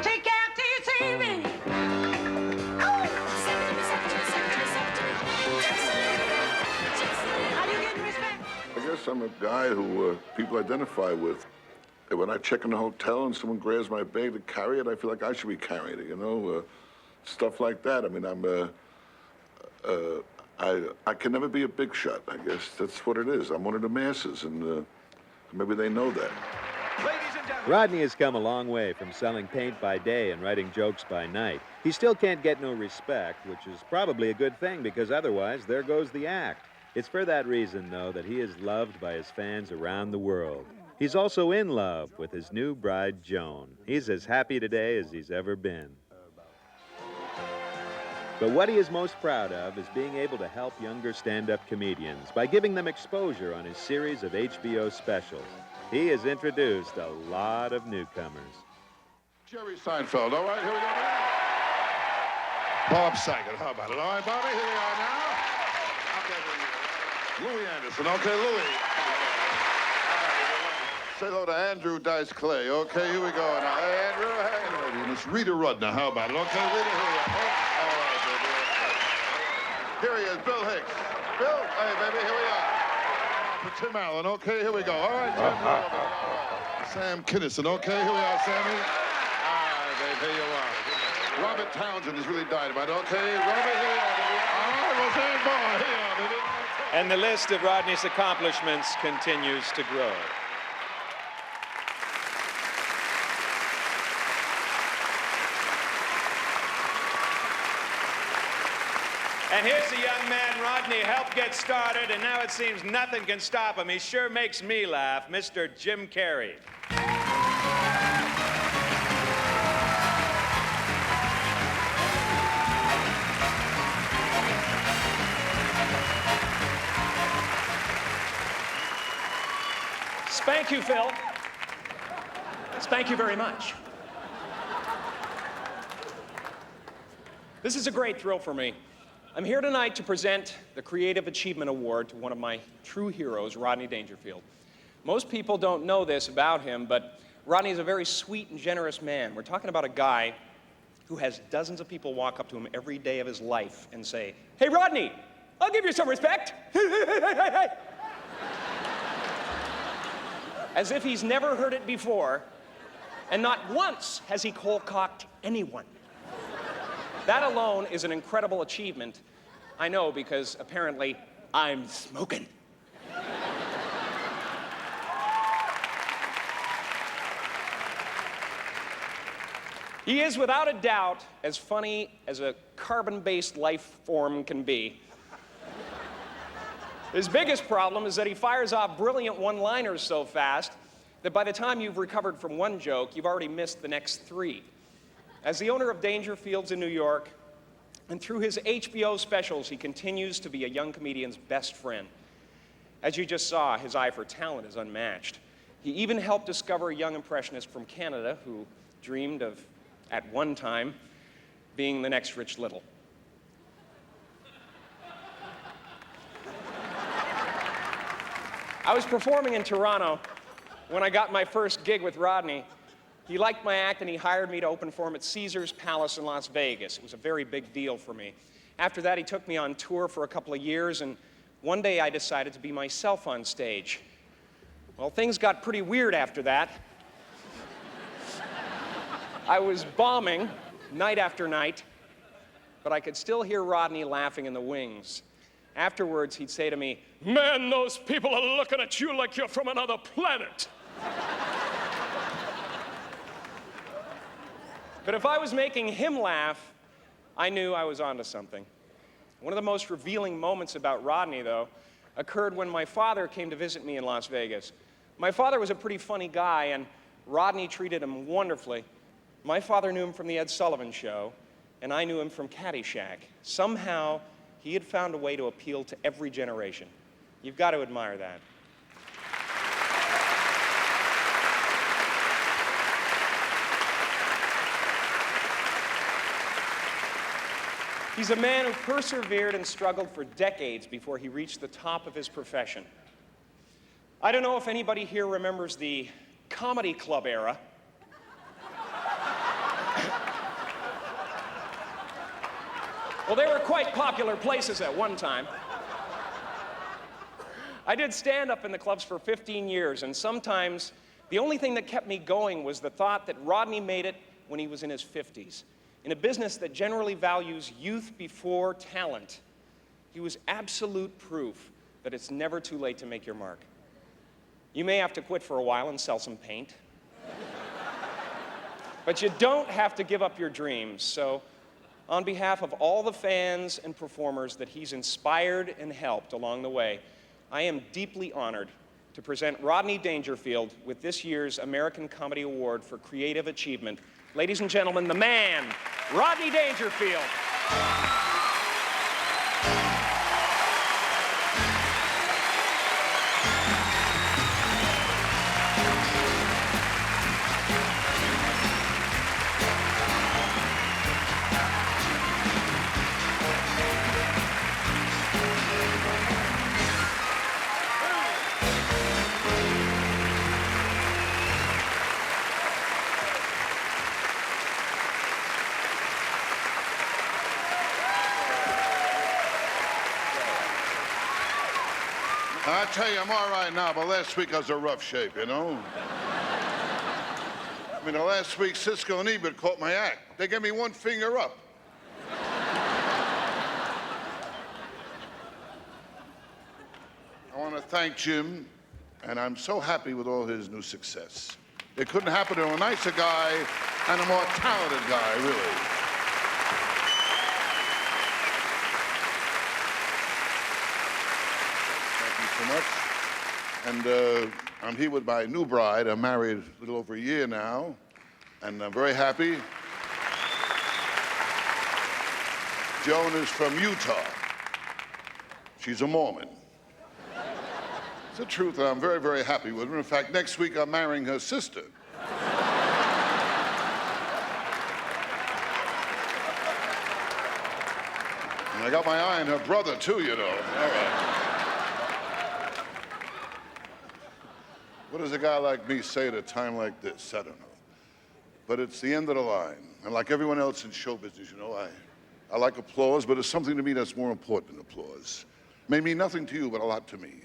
Take out T-C-V. Are you getting respect? I guess I'm a guy who people identify with. And when I check in the hotel and someone grabs my bag to carry it, I feel like I should be carrying it, you know? Stuff like that. I mean, I can never be a big shot, I guess. That's what it is. I'm one of the masses, and maybe they know that. Rodney has come a long way from selling paint by day and writing jokes by night. He still can't get no respect, which is probably a good thing, because otherwise, there goes the act. It's for that reason, though, that he is loved by his fans around the world. He's also in love with his new bride, Joan. He's as happy today as he's ever been. But what he is most proud of is being able to help younger stand-up comedians by giving them exposure on his series of HBO specials. He has introduced a lot of newcomers. Jerry Seinfeld, all right, here we go now. Bob Saget, how about it? All right, Bobby, here we are now. Louis Anderson, okay, Louis. Say hello to Andrew Dice Clay, okay, here we go now. Hey, Andrew, hey. And it's Rita Rudner, how about it? Okay, Rita, here we are. All right, baby, okay. Here he is, Bill Hicks. Bill, hey, baby, here we are. Tim Allen, okay, here we go. All right, Tim. All right. Sam Kinison, okay, here we are, Sammy. All right, baby, here you are. Robert Townsend is really dynamite, okay? Robert, here we are, baby. All right, Roseanne Barr, here you are, baby. And the list of Rodney's accomplishments continues to grow. And here's a young man Rodney helped get started, and now it seems nothing can stop him. He sure makes me laugh, Mr. Jim Carrey. Thank you, Phil. Thank you very much. This is a great thrill for me. I'm here tonight to present the Creative Achievement Award to one of my true heroes, Rodney Dangerfield. Most people don't know this about him, but Rodney is a very sweet and generous man. We're talking about a guy who has dozens of people walk up to him every day of his life and say, "Hey, Rodney, I'll give you some respect." As if he's never heard it before, and not once has he cold-cocked anyone. That alone is an incredible achievement. I know, because apparently I'm smoking. He is, without a doubt, as funny as a carbon-based life form can be. His biggest problem is that he fires off brilliant one-liners so fast that by the time you've recovered from one joke, you've already missed the next three. As the owner of Dangerfield's in New York, and through his HBO specials, he continues to be a young comedian's best friend. As you just saw, his eye for talent is unmatched. He even helped discover a young impressionist from Canada who dreamed of, at one time, being the next Rich Little. I was performing in Toronto when I got my first gig with Rodney. He liked my act and he hired me to open for him at Caesar's Palace in Las Vegas. It was a very big deal for me. After that, he took me on tour for a couple of years, and one day I decided to be myself on stage. Well, things got pretty weird after that. I was bombing night after night, but I could still hear Rodney laughing in the wings. Afterwards, he'd say to me, "Man, those people are looking at you like you're from another planet." But if I was making him laugh, I knew I was onto something. One of the most revealing moments about Rodney, though, occurred when my father came to visit me in Las Vegas. My father was a pretty funny guy, and Rodney treated him wonderfully. My father knew him from the Ed Sullivan Show, and I knew him from Caddyshack. Somehow, he had found a way to appeal to every generation. You've got to admire that. He's a man who persevered and struggled for decades before he reached the top of his profession. I don't know if anybody here remembers the comedy club era. Well, they were quite popular places at one time. I did stand-up in the clubs for 15 years, and sometimes the only thing that kept me going was the thought that Rodney made it when he was in his 50s. In a business that generally values youth before talent, he was absolute proof that it's never too late to make your mark. You may have to quit for a while and sell some paint, but you don't have to give up your dreams. So, on behalf of all the fans and performers that he's inspired and helped along the way, I am deeply honored to present Rodney Dangerfield with this year's American Comedy Award for Creative Achievement. Ladies and gentlemen, the man, Rodney Dangerfield. I tell you, I'm all right now, but last week I was in rough shape, you know? I mean, last week, Cisco and Ebert caught my act. They gave me one finger up. I want to thank Jim, and I'm so happy with all his new success. It couldn't happen to a nicer guy and a more talented guy, really. So much. And I'm here with my new bride. I'm married a little over a year now, and I'm very happy. Joan is from Utah. She's a Mormon. It's the truth, and I'm very, very happy with her. In fact, next week I'm marrying her sister. I got my eye on her brother, too, you know. All right. What does a guy like me say at a time like this? I don't know. But it's the end of the line. And like everyone else in show business, you know, I like applause, but it's something to me that's more important than applause. It may mean nothing to you, but a lot to me.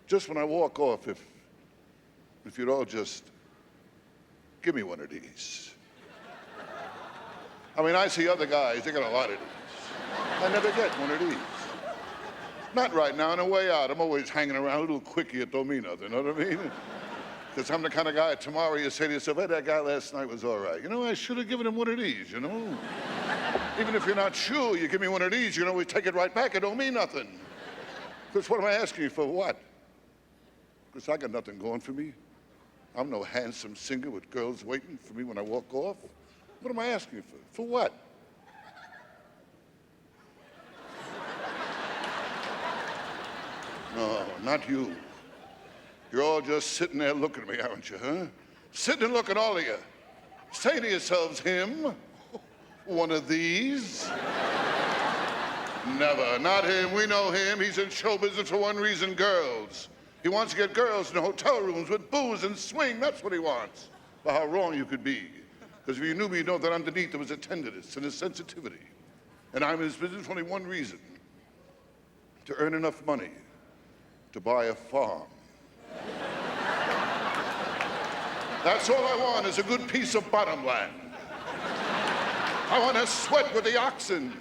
Just when I walk off, if you'd all just give me one of these. I mean, I see other guys, they got a lot of these. I never get one of these. Not right now, on the way out. I'm always hanging around a little quickie, it don't mean nothing, you know what I mean? Because I'm the kind of guy tomorrow you say to yourself, hey, that guy last night was all right. You know, I should have given him one of these, you know? Even if you're not sure, you give me one of these, you know, we take it right back, it don't mean nothing. Because what am I asking you for, what? Because I got nothing going for me. I'm no handsome singer with girls waiting for me when I walk off. What am I asking you for? For what? No, not you. You're all just sitting there looking at me, aren't you, huh? Sitting and looking, all of you. Saying to yourselves, him? One of these? Never, not him. We know him. He's in show business for one reason, girls. He wants to get girls in hotel rooms with booze and swing. That's what he wants. But how wrong you could be. Because if you knew me, you'd know that underneath there was a tenderness and a sensitivity. And I'm in this business for only one reason. To earn enough money to buy a farm. That's all I want is a good piece of bottomland. I want to sweat with the oxen.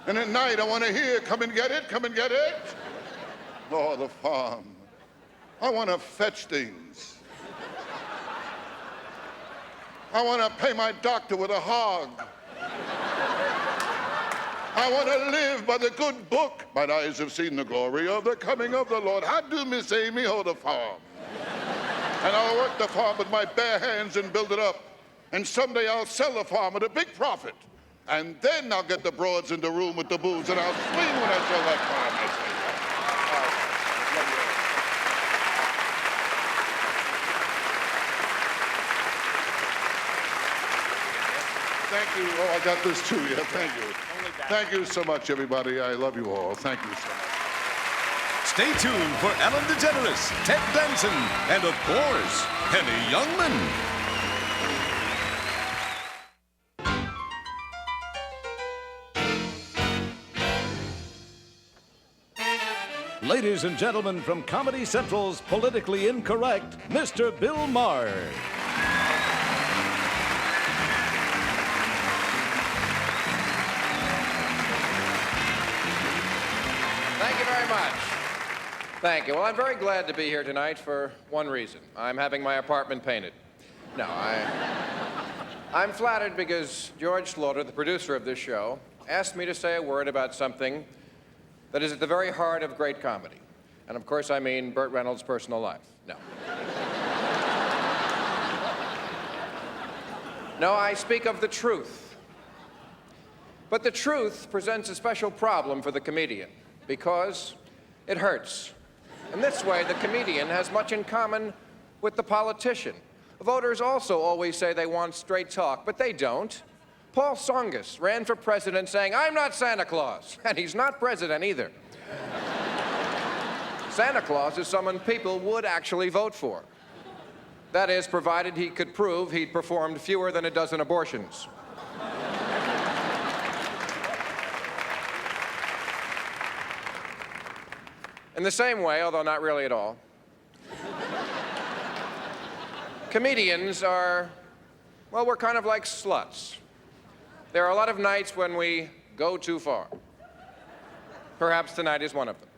And at night I want to hear, come and get it, come and get it. Oh, the farm. I want to fetch things. I want to pay my doctor with a hog. I want to live by the good book. My eyes have seen the glory of the coming of the Lord. How do Miss Amy hold a farm? And I'll work the farm with my bare hands and build it up. And someday I'll sell the farm at a big profit. And then I'll get the broads in the room with the booze and I'll swing when I sell that farm. Thank you. Oh, I got this too. Yeah, thank you. Thank you so much, everybody. I love you all. Thank you so much. Stay tuned for Ellen DeGeneres, Ted Danson, and of course, Henny Youngman. Ladies and gentlemen, from Comedy Central's Politically Incorrect, Mr. Bill Maher. Thank you very much. Thank you. Well, I'm very glad to be here tonight for one reason. I'm having my apartment painted. No, I'm flattered because George Slaughter, the producer of this show, asked me to say a word about something that is at the very heart of great comedy. And of course, I mean Burt Reynolds' personal life. No. No, I speak of the truth. But the truth presents a special problem for the comedian because it hurts. In this way, the comedian has much in common with the politician. Voters also always say they want straight talk, but they don't. Paul Tsongas ran for president saying, I'm not Santa Claus, and he's not president either. Santa Claus is someone people would actually vote for. That is, provided he could prove he'd performed fewer than a dozen abortions. In the same way, although not really at all, comedians are, well, we're kind of like sluts. There are a lot of nights when we go too far. Perhaps tonight is one of them.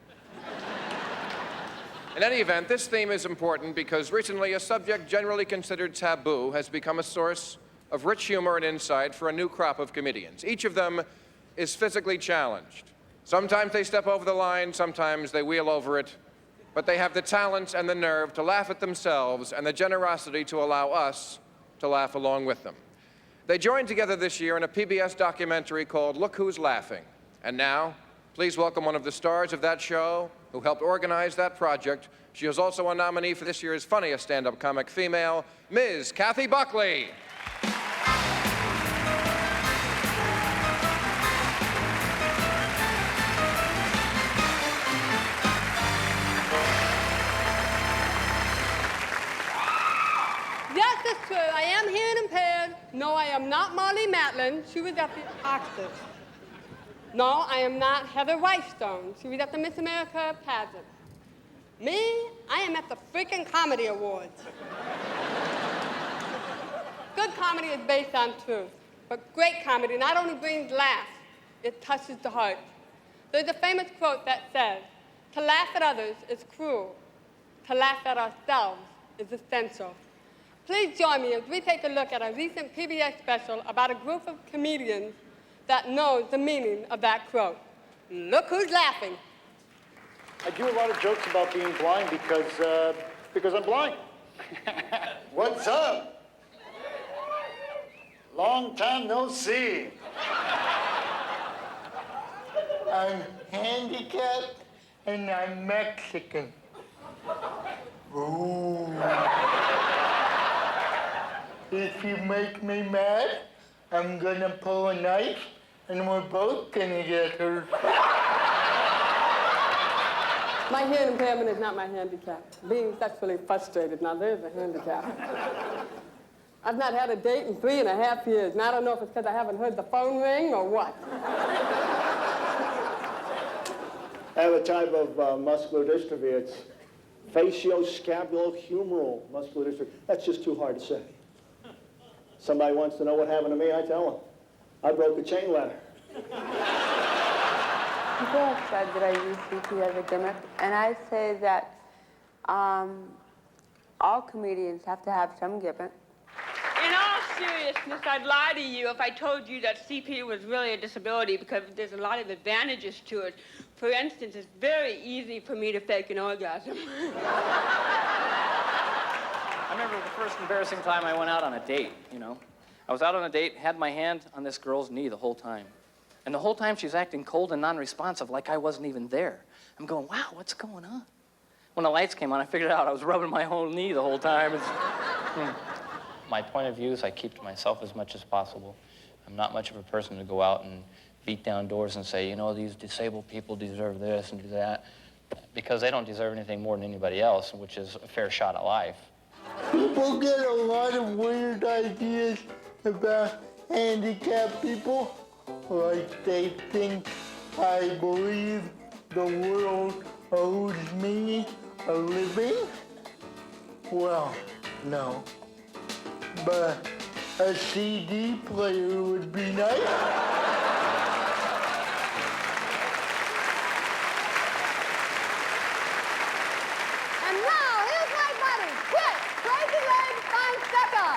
In any event, this theme is important because recently a subject generally considered taboo has become a source of rich humor and insight for a new crop of comedians. Each of them is physically challenged. Sometimes they step over the line, sometimes they wheel over it, but they have the talent and the nerve to laugh at themselves and the generosity to allow us to laugh along with them. They joined together this year in a PBS documentary called Look Who's Laughing. And now, please welcome one of the stars of that show who helped organize that project. She is also a nominee for this year's Funniest Stand-Up Comic Female, Ms. Kathy Buckley. No, I am not Molly Matlin. She was at the Oscars. No, I am not Heather Whitestone. She was at the Miss America pageant. Me, I am at the freaking Comedy Awards. Good comedy is based on truth, but great comedy not only brings laughs, it touches the heart. There's a famous quote that says, "To laugh at others is cruel. To laugh at ourselves is essential." Please join me as we take a look at a recent PBS special about a group of comedians that knows the meaning of that quote. Look who's laughing. I do a lot of jokes about being blind because I'm blind. What's up? Long time no see. I'm handicapped and I'm Mexican. Ooh. If you make me mad, I'm gonna pull a knife and we're both gonna get hurt. My hearing impairment is not my handicap. Being sexually frustrated, now there's a handicap. I've not had a date in 3.5 years, and I don't know if it's because I haven't heard the phone ring or what. I have a type of muscular dystrophy. It's facioscapulohumeral muscular dystrophy. That's just too hard to say. Somebody wants to know what happened to me, I tell them. I broke a chain ladder. People have said that I use CP as a gimmick, and I say that all comedians have to have some gimmick. In all seriousness, I'd lie to you if I told you that CP was really a disability because there's a lot of advantages to it. For instance, it's very easy for me to fake an orgasm. I remember the first embarrassing time I went out on a date, you know. I was out on a date, had my hand on this girl's knee the whole time. And the whole time she's acting cold and non-responsive, like I wasn't even there. I'm going, wow, what's going on? When the lights came on, I figured out I was rubbing my whole knee the whole time. My point of view is I keep to myself as much as possible. I'm not much of a person to go out and beat down doors and say, you know, these disabled people deserve this and do that, because they don't deserve anything more than anybody else, which is a fair shot at life. People get a lot of weird ideas about handicapped people. Like they think I believe the world owes me a living. Well, no. But a CD player would be nice. And now, here's my buddy, Chris, Crazy Legs Fonseca.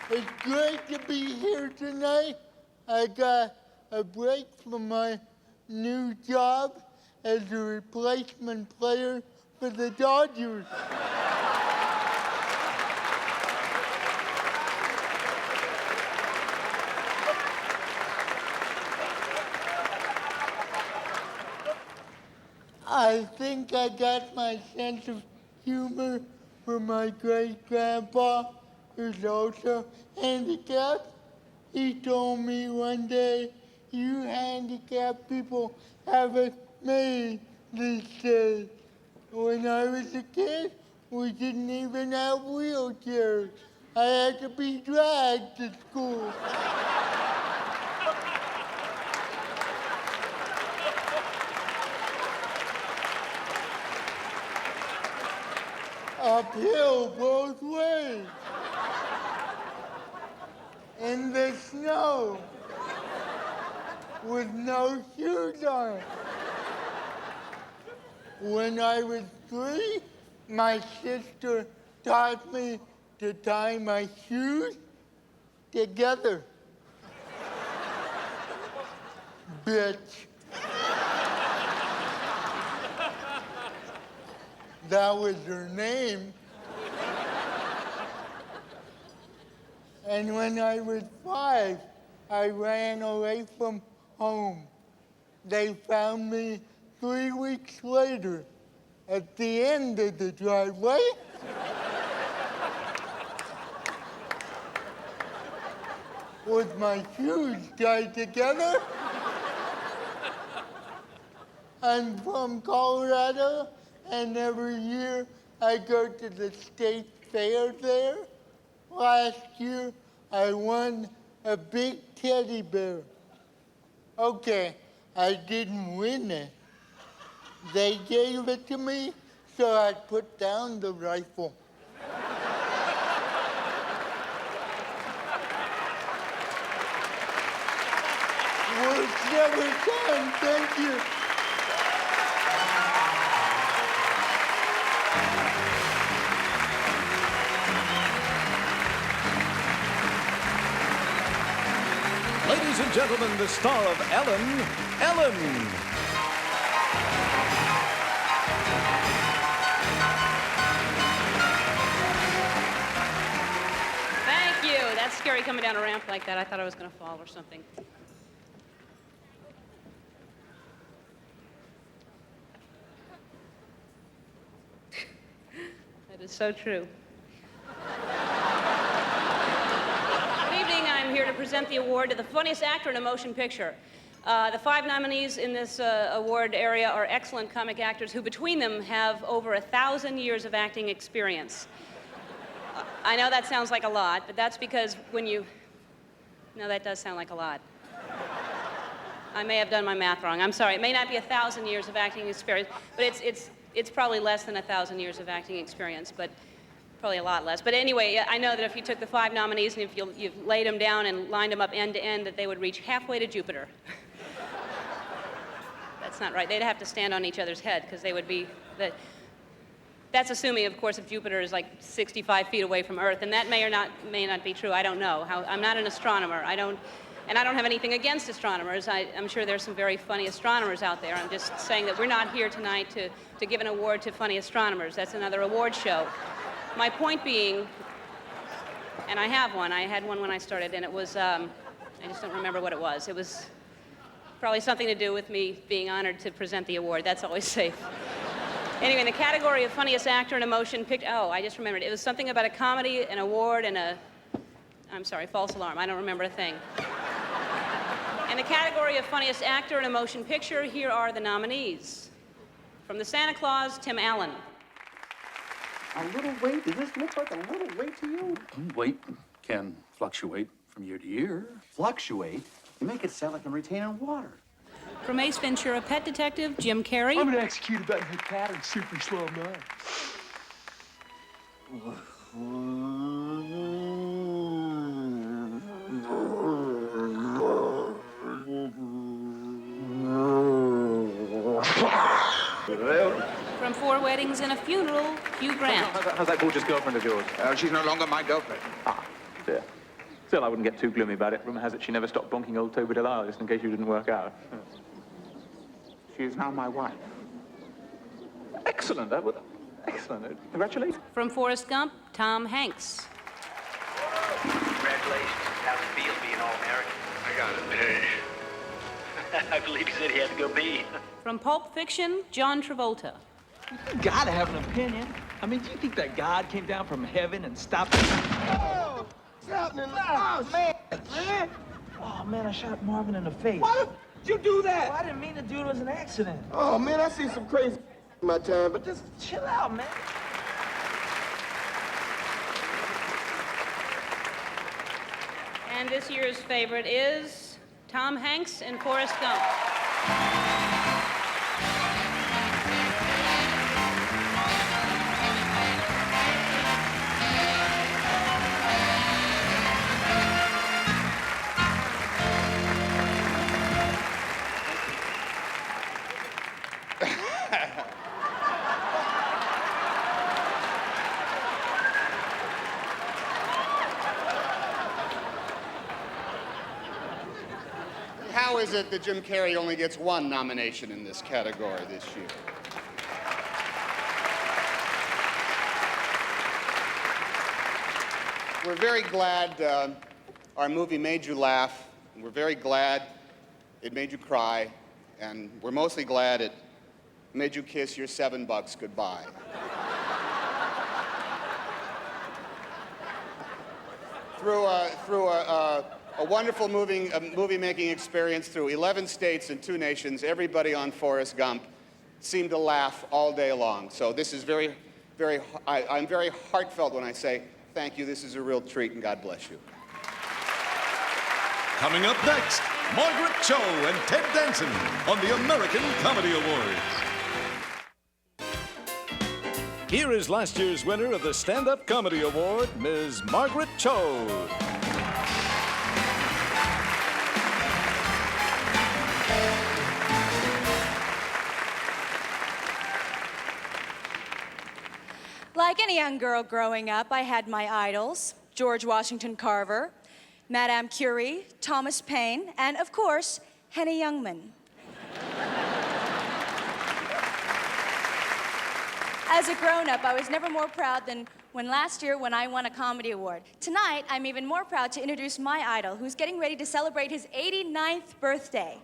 It's great to be here tonight. I got a break from my new job as a replacement player for the Dodgers. I think I got my sense of humor from my great-grandpa, who's also handicapped. He told me one day, you handicapped people have it made these days. When I was a kid, we didn't even have wheelchairs. I had to be dragged to school. Uphill both ways. In the snow. With no shoes on. When I was 3, my sister taught me to tie my shoes together. Bitch. That was her name. And when I was 5, I ran away from home. They found me 3 weeks later at the end of the driveway. with my shoes tied together. I'm from Colorado, and every year I go to the state fair there. Last year, I won a big teddy bear. Okay, I didn't win it. They gave it to me, so I put down the rifle. Works every time, thank you. Ladies and gentlemen, the star of Ellen, Ellen. Thank you. That's scary coming down a ramp like that. I thought I was going to fall or something. That is so true. I'm here to present the award to the funniest actor in a motion picture. The 5 nominees in this award area are excellent comic actors who, between them, have over 1,000 years of acting experience. I know that sounds like a lot, but that's because when you... No, that does sound like a lot. I may have done my math wrong. I'm sorry. It may not be 1,000 years of acting experience, but it's probably less than 1,000 years of acting experience, but probably a lot less. But anyway, I know that if you took the 5 nominees and if you laid them down and lined them up end to end, that they would reach halfway to Jupiter. That's not right. They'd have to stand on each other's head because they would be... That's assuming, of course, if Jupiter is like 65 feet away from Earth, and that may not be true. I don't know. I'm not an astronomer. And I don't have anything against astronomers. I'm sure there's some very funny astronomers out there. I'm just saying that we're not here tonight to give an award to funny astronomers. That's another award show. My point being, and I have one. I had one when I started, and it was, I just don't remember what it was. It was probably something to do with me being honored to present the award. That's always safe. Anyway, in the category of funniest actor in a motion picture, oh, I just remembered. It was something about a comedy, an award, and I'm sorry, false alarm. I don't remember a thing. In the category of funniest actor in a motion picture, here are the nominees. From the Santa Claus, Tim Allen. A little weight? Does this look like a little weight to you? Weight can fluctuate from year to year. Fluctuate? You make it sound like I'm retaining water. From Ace Ventura, Pet Detective, Jim Carrey. I'm gonna execute a button-head pattern super slow night. From 4 Weddings and a Funeral, Hugh Grant. How's that gorgeous girlfriend of yours? She's no longer my girlfriend. Ah, dear. Still, I wouldn't get too gloomy about it. Rumor has it she never stopped bonking old Toby Delisle just in case you didn't work out. She is now my wife. Excellent. Excellent. Congratulations. From Forrest Gump, Tom Hanks. Congratulations. How's it feel being All-American? I got it. Hey. I believe he said he had to go pee. From Pulp Fiction, John Travolta. You gotta have an opinion. I mean, do you think that God came down from heaven and stopped him? Oh! What's happening? Oh, man! Oh, man, I shot Marvin in the face. Why did you do that? Well, I didn't mean to do it. It was an accident. Oh, man, I see some crazy in my time, but just chill out, man. And this year's favorite is Tom Hanks in Forrest Gump. How is it that Jim Carrey only gets 1 nomination in this category this year? We're very glad our movie made you laugh. We're very glad it made you cry. And we're mostly glad it made you kiss your $7 goodbye. Through a a wonderful movie-making experience through 11 states and 2 nations. Everybody on Forrest Gump seemed to laugh all day long. So this is I'm very heartfelt when I say thank you. This is a real treat, and God bless you. Coming up next, Margaret Cho and Ted Danson on the American Comedy Awards. Here is last year's winner of the Stand-Up Comedy Award, Ms. Margaret Cho. Like any young girl growing up, I had my idols, George Washington Carver, Madame Curie, Thomas Paine, and of course, Henny Youngman. As a grown-up, I was never more proud than last year when I won a comedy award. Tonight, I'm even more proud to introduce my idol, who's getting ready to celebrate his 89th birthday.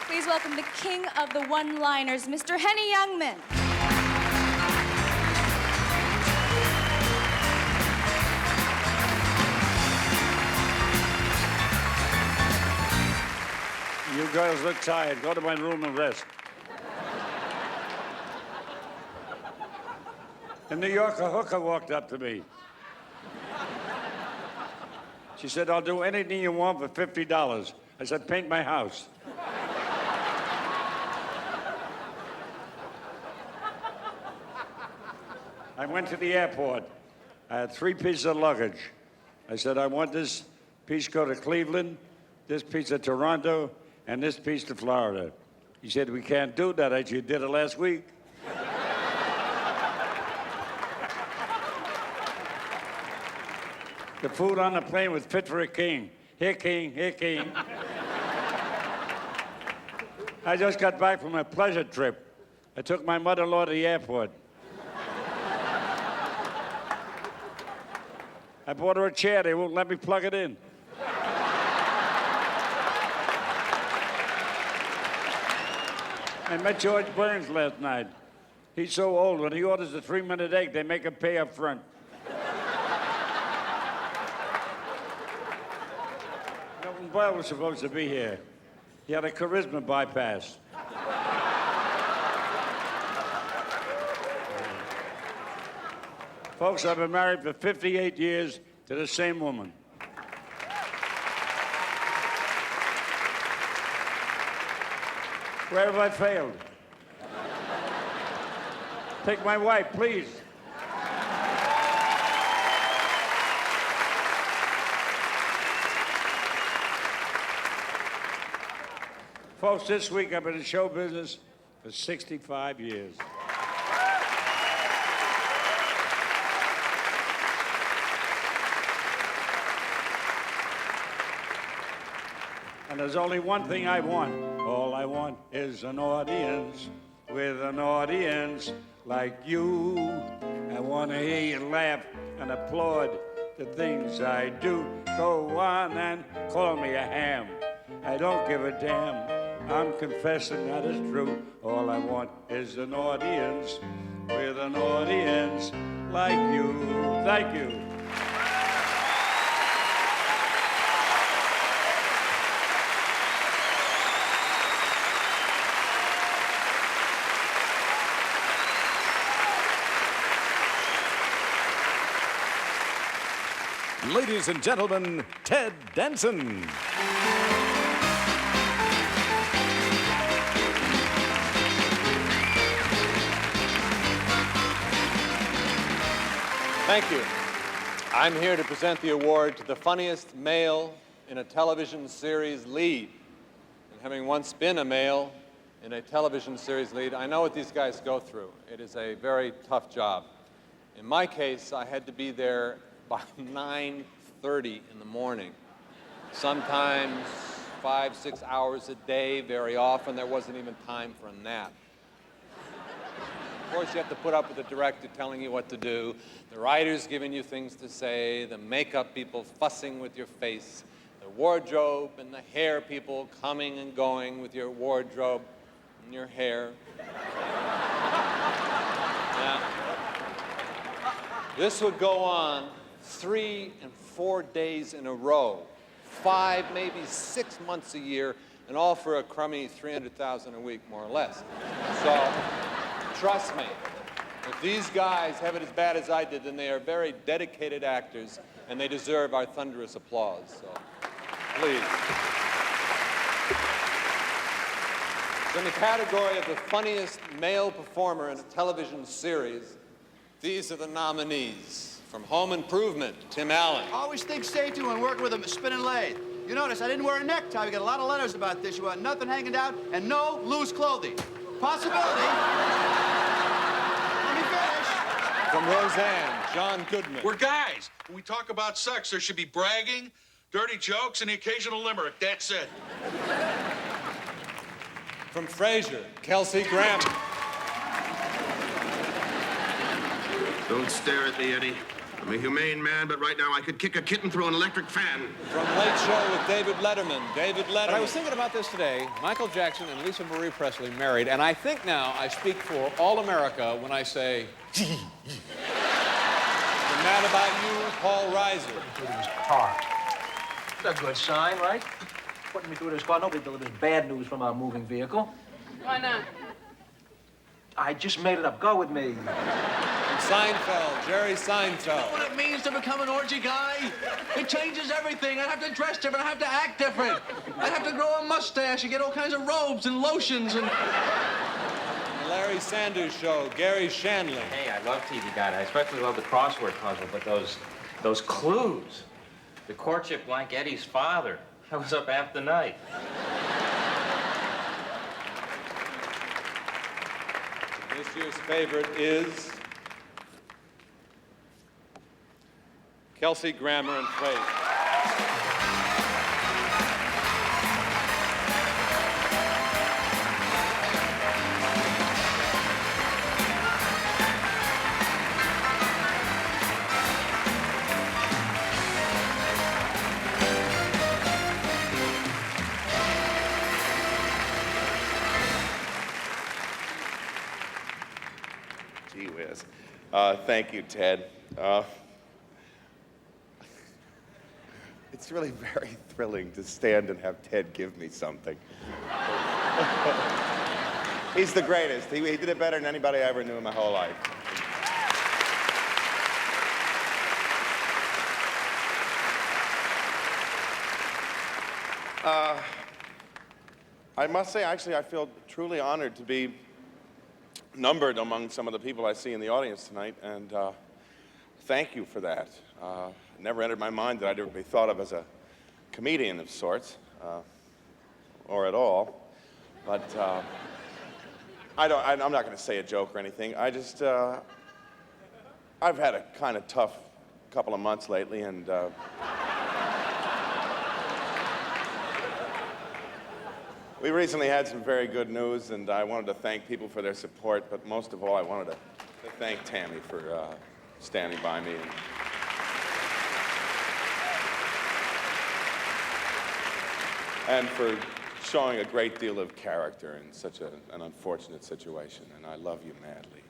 Please welcome the king of the one-liners, Mr. Henny Youngman. You girls look tired. Go to my room and rest. In New York, a hooker walked up to me. She said, "I'll do anything you want for $50. I said, "Paint my house." I went to the airport. I had 3 pieces of luggage. I said, "I want this piece go to Cleveland, this piece to Toronto, and this piece to Florida." He said, "We can't do that." I said, "You did it last week." The food on the plane was fit for a king. Here, king, here, king. I just got back from a pleasure trip. I took my mother-in-law to the airport. I bought her a chair. They won't let me plug it in. I met George Burns last night. He's so old, when he orders a 3-minute egg, they make him pay up front. Milton Berle was supposed to be here. He had a charisma bypass. Folks, I've been married for 58 years to the same woman. Where have I failed? Take my wife, please. Folks, this week I've been in show business for 65 years. And there's only one thing I want. All I want is an audience, with an audience like you. I want to hear you laugh and applaud the things I do. Go on and call me a ham. I don't give a damn. I'm confessing that is true. All I want is an audience, with an audience like you. Thank you. Ladies and gentlemen, Ted Danson. Thank you. I'm here to present the award to the funniest male in a television series lead. And having once been a male in a television series lead, I know what these guys go through. It is a very tough job. In my case, I had to be there by 9:30 in the morning. Sometimes 5-6 hours a day. Very often there wasn't even time for a nap. Of course, you have to put up with the director telling you what to do, the writers giving you things to say, the makeup people fussing with your face, the wardrobe and the hair people coming and going with your wardrobe and your hair. Now, this would go on 3 and 4 days in a row, 5, maybe 6 months a year, and all for a crummy $300,000 a week, more or less. So, trust me, if these guys have it as bad as I did, then they are very dedicated actors, and they deserve our thunderous applause. So, please. In the category of the funniest male performer in a television series, these are the nominees. From Home Improvement, Tim Allen. Always think safety when working with a spinning lathe. You notice I didn't wear a necktie. We get a lot of letters about this. You want nothing hanging down and no loose clothing. Possibility. Let me finish. From Roseanne, John Goodman. We're guys. When we talk about sex, there should be bragging, dirty jokes, and the occasional limerick. That's it. From Frasier, Kelsey Grammer. Don't stare at me, Eddie. I'm a humane man, but right now I could kick a kitten through an electric fan. From Late Show with David Letterman, But I was thinking about this today. Michael Jackson and Lisa Marie Presley married, and I think now I speak for all America when I say, "I'm mad about you, Paul Reiser." Putting me through this car. That's a good sign, right? Putting me through this car. Nobody delivers bad news from our moving vehicle. Why not? I just made it up. Go with me. Seinfeld, Jerry Seinfeld. You know what it means to become an orgy guy? It changes everything. I have to dress different. I have to act different. I have to grow a mustache and get all kinds of robes and lotions and... The Larry Sanders Show, Gary Shandling. Hey, I love TV Guide. I especially love the crossword puzzle, but those clues. The courtship blank Eddie's father. I was up half the night. This year's favorite is Kelsey Grammer and Frasier. Gee whiz. Thank you, Ted. It's really very thrilling to stand and have Ted give me something. He's the greatest. He did it better than anybody I ever knew in my whole life. I must say, actually, I feel truly honored to be numbered among some of the people I see in the audience tonight, and thank you for that. It never entered my mind that I'd ever be thought of as a comedian of sorts, or at all. But I'm not going to say a joke or anything. I just, I've had a kind of tough couple of months lately, and we recently had some very good news, and I wanted to thank people for their support, but most of all, I wanted to thank Tammy for standing by me. And for showing a great deal of character in such an unfortunate situation. And I love you madly.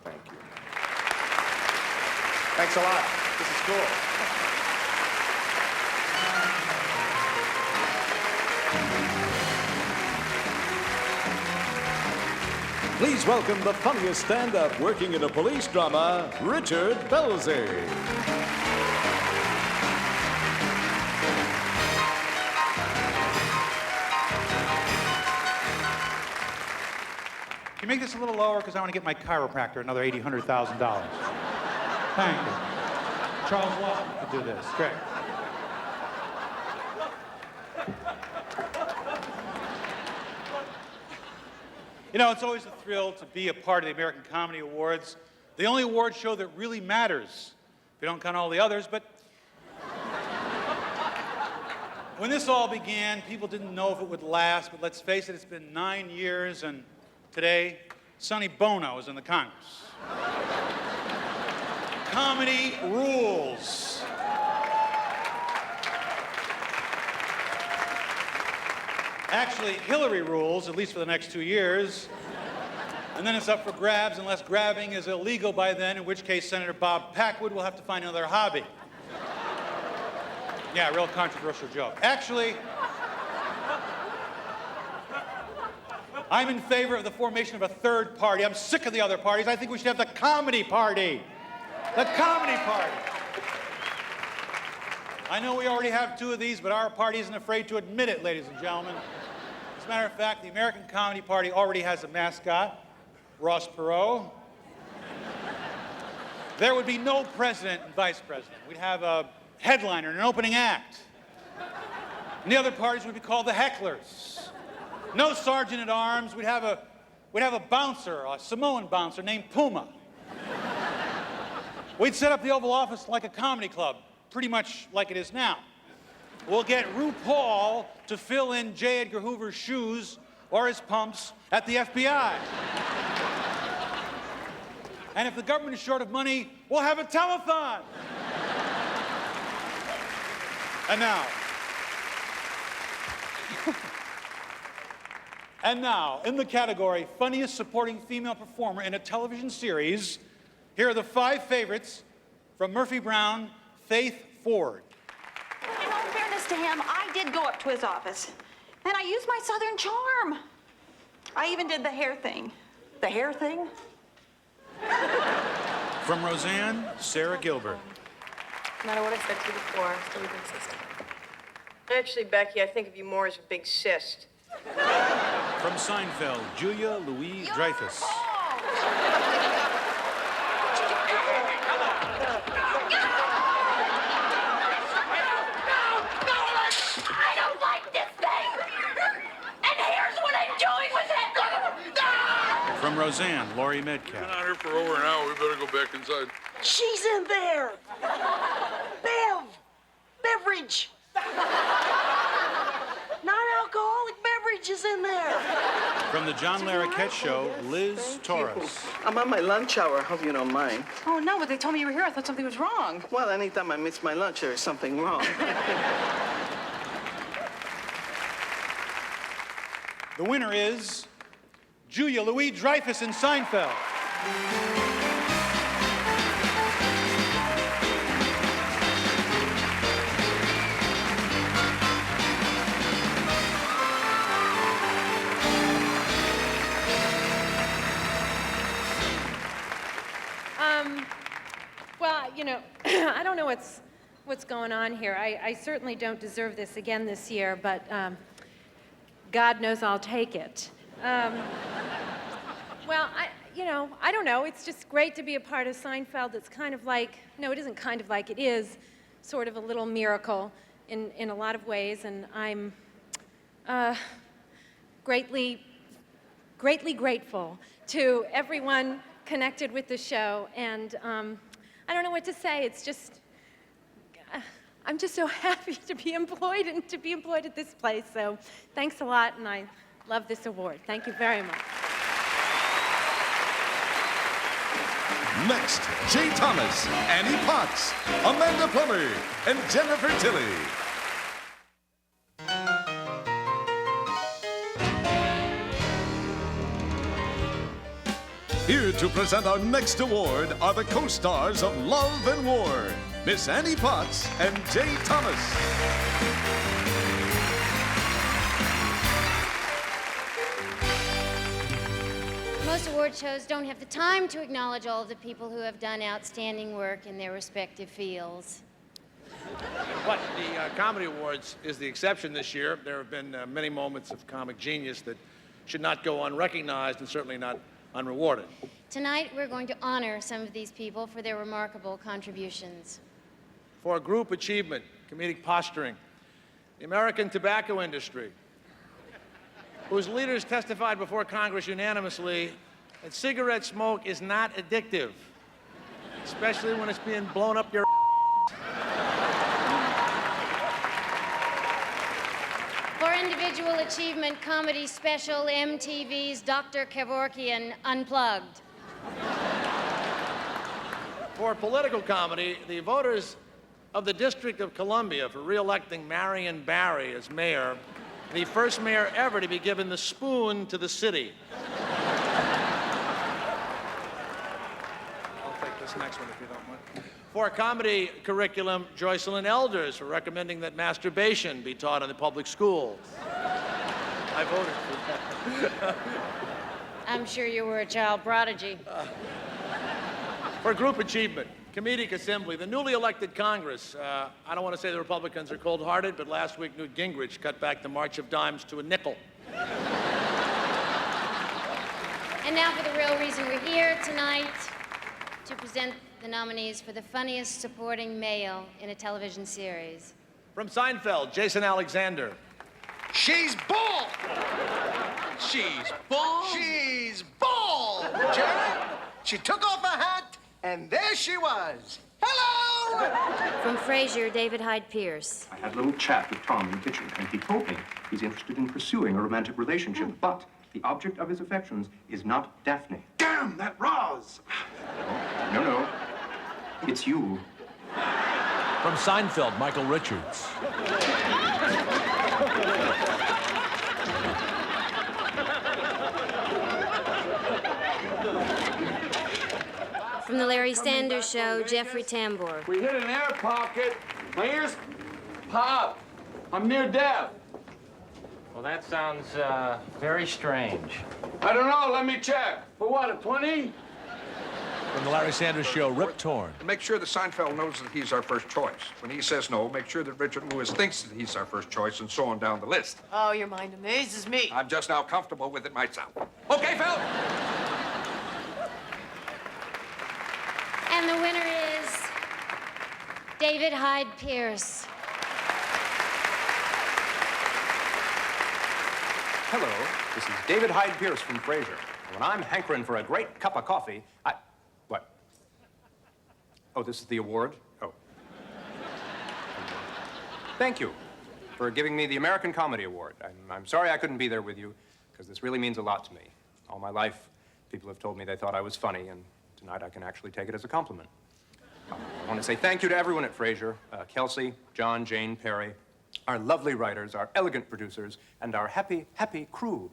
Thank you. Thanks a lot. This is cool. Please welcome the funniest stand-up working in a police drama, Richard Belzer. Can you make this a little lower? Because I want to get my chiropractor another $100,000. Thank you. Charles Wallace could do this. Great. You know, it's always a thrill to be a part of the American Comedy Awards, the only award show that really matters. If you don't count all the others, but when this all began, people didn't know if it would last, but let's face it, it's been 9 years, and today, Sonny Bono is in the Congress. Comedy rules. Actually, Hillary rules, at least for the next 2 years. And then it's up for grabs unless grabbing is illegal by then, in which case Senator Bob Packwood will have to find another hobby. Yeah, real controversial joke. Actually, I'm in favor of the formation of a third party. I'm sick of the other parties. I think we should have the comedy party. The comedy party. I know we already have 2 of these, but our party isn't afraid to admit it, ladies and gentlemen. As a matter of fact, the American Comedy Party already has a mascot, Ross Perot. There would be no president and vice president. We'd have a headliner and an opening act. And the other parties would be called the hecklers. No sergeant at arms. We'd have a bouncer, a Samoan bouncer named Puma. We'd set up the Oval Office like a comedy club, pretty much like it is now. We'll get RuPaul to fill in J. Edgar Hoover's shoes or his pumps at the FBI. And if the government is short of money, we'll have a telethon. And now, in the category Funniest Supporting Female Performer in a Television Series, here are the 5 favorites from Murphy Brown, Faith Ford. In all fairness to him, I did go up to his office, and I used my Southern charm. I even did the hair thing. The hair thing? From Roseanne, Sarah Gilbert. No matter what I said to you before, I'm still your big sister. Actually, Becky, I think of you more as a big cyst. From Seinfeld, Julia Louis-Dreyfus. I don't like this thing! And here's what I'm doing with it! From Roseanne, Laurie Metcalf. Been out here for over an hour. We better go back inside. She's in there! Beverage! Non-alcoholic beverage is in there! From the John Larroquette Show, Liz Torres. I'm on my lunch hour. Hope you don't mind. Oh, no, but they told me you were here. I thought something was wrong. Well, anytime I miss my lunch, there is something wrong. The winner is Julia Louis-Dreyfus in Seinfeld. Well, you know, I don't know what's going on here. I certainly don't deserve this again this year, but God knows I'll take it. Well, I don't know. It's just great to be a part of Seinfeld. It's kind of like, no, it isn't kind of like, it is sort of a little miracle in a lot of ways, and I'm greatly grateful to everyone connected with the show, and I don't know what to say. It's just, I'm just so happy to be employed and to be employed at this place. So thanks a lot, and I love this award. Thank you very much. Next, Jay Thomas, Annie Potts, Amanda Plummer, and Jennifer Tilly. Here to present our next award are the co-stars of Love and War, Miss Annie Potts and Jay Thomas. Most award shows don't have the time to acknowledge all of the people who have done outstanding work in their respective fields. But the Comedy Awards is the exception this year. There have been many moments of comic genius that should not go unrecognized and certainly not unrewarded. Tonight, we're going to honor some of these people for their remarkable contributions. For group achievement, comedic posturing, the American tobacco industry, whose leaders testified before Congress unanimously that cigarette smoke is not addictive, especially when it's being blown up your For individual achievement comedy special, MTV's Dr. Kevorkian Unplugged. For political comedy, the voters of the District of Columbia for re-electing Marion Barry as mayor, the first mayor ever to be given the spoon to the city. I'll take this next one if you don't mind. For comedy curriculum, Joycelyn Elders for recommending that masturbation be taught in the public schools. I voted for that. I'm sure you were a child prodigy. For group achievement, comedic assembly, the newly elected Congress. I don't want to say the Republicans are cold-hearted, but last week Newt Gingrich cut back the March of Dimes to a nickel. And now for the real reason we're here tonight, to present the nominees for the funniest supporting male in a television series. From Seinfeld, Jason Alexander. She's bald! She's bald! She's bald! Jerry, she took off her hat, and there she was. Hello! From Frasier, David Hyde Pierce. I had a little chat with Tom in the kitchen, and he told me he's interested in pursuing a romantic relationship, but the object of his affections is not Daphne. Damn, that Roz! No. It's you. From Seinfeld, Michael Richards. From the Larry Sanders Show, Jeffrey Tambor. We hit an air pocket. My ears pop. I'm near death. Well, that sounds very strange. I don't know. Let me check. For what, a 20? From the Larry Sanders Show, Rip Torn. Make sure that Seinfeld knows that he's our first choice. When he says no, make sure that Richard Lewis thinks that he's our first choice, and so on down the list. Oh, your mind amazes me. I'm just now comfortable with it myself. Okay, Phil? And the winner is David Hyde Pierce. Hello, this is David Hyde Pierce from Frasier. When I'm hankering for a great cup of coffee, What? Oh, this is the award? Oh. Thank you for giving me the American Comedy Award. I'm sorry I couldn't be there with you, because this really means a lot to me. All my life, people have told me they thought I was funny, and tonight I can actually take it as a compliment. I want to say thank you to everyone at Frasier, Kelsey, John, Jane, Perry, our lovely writers, our elegant producers, and our happy, happy crew.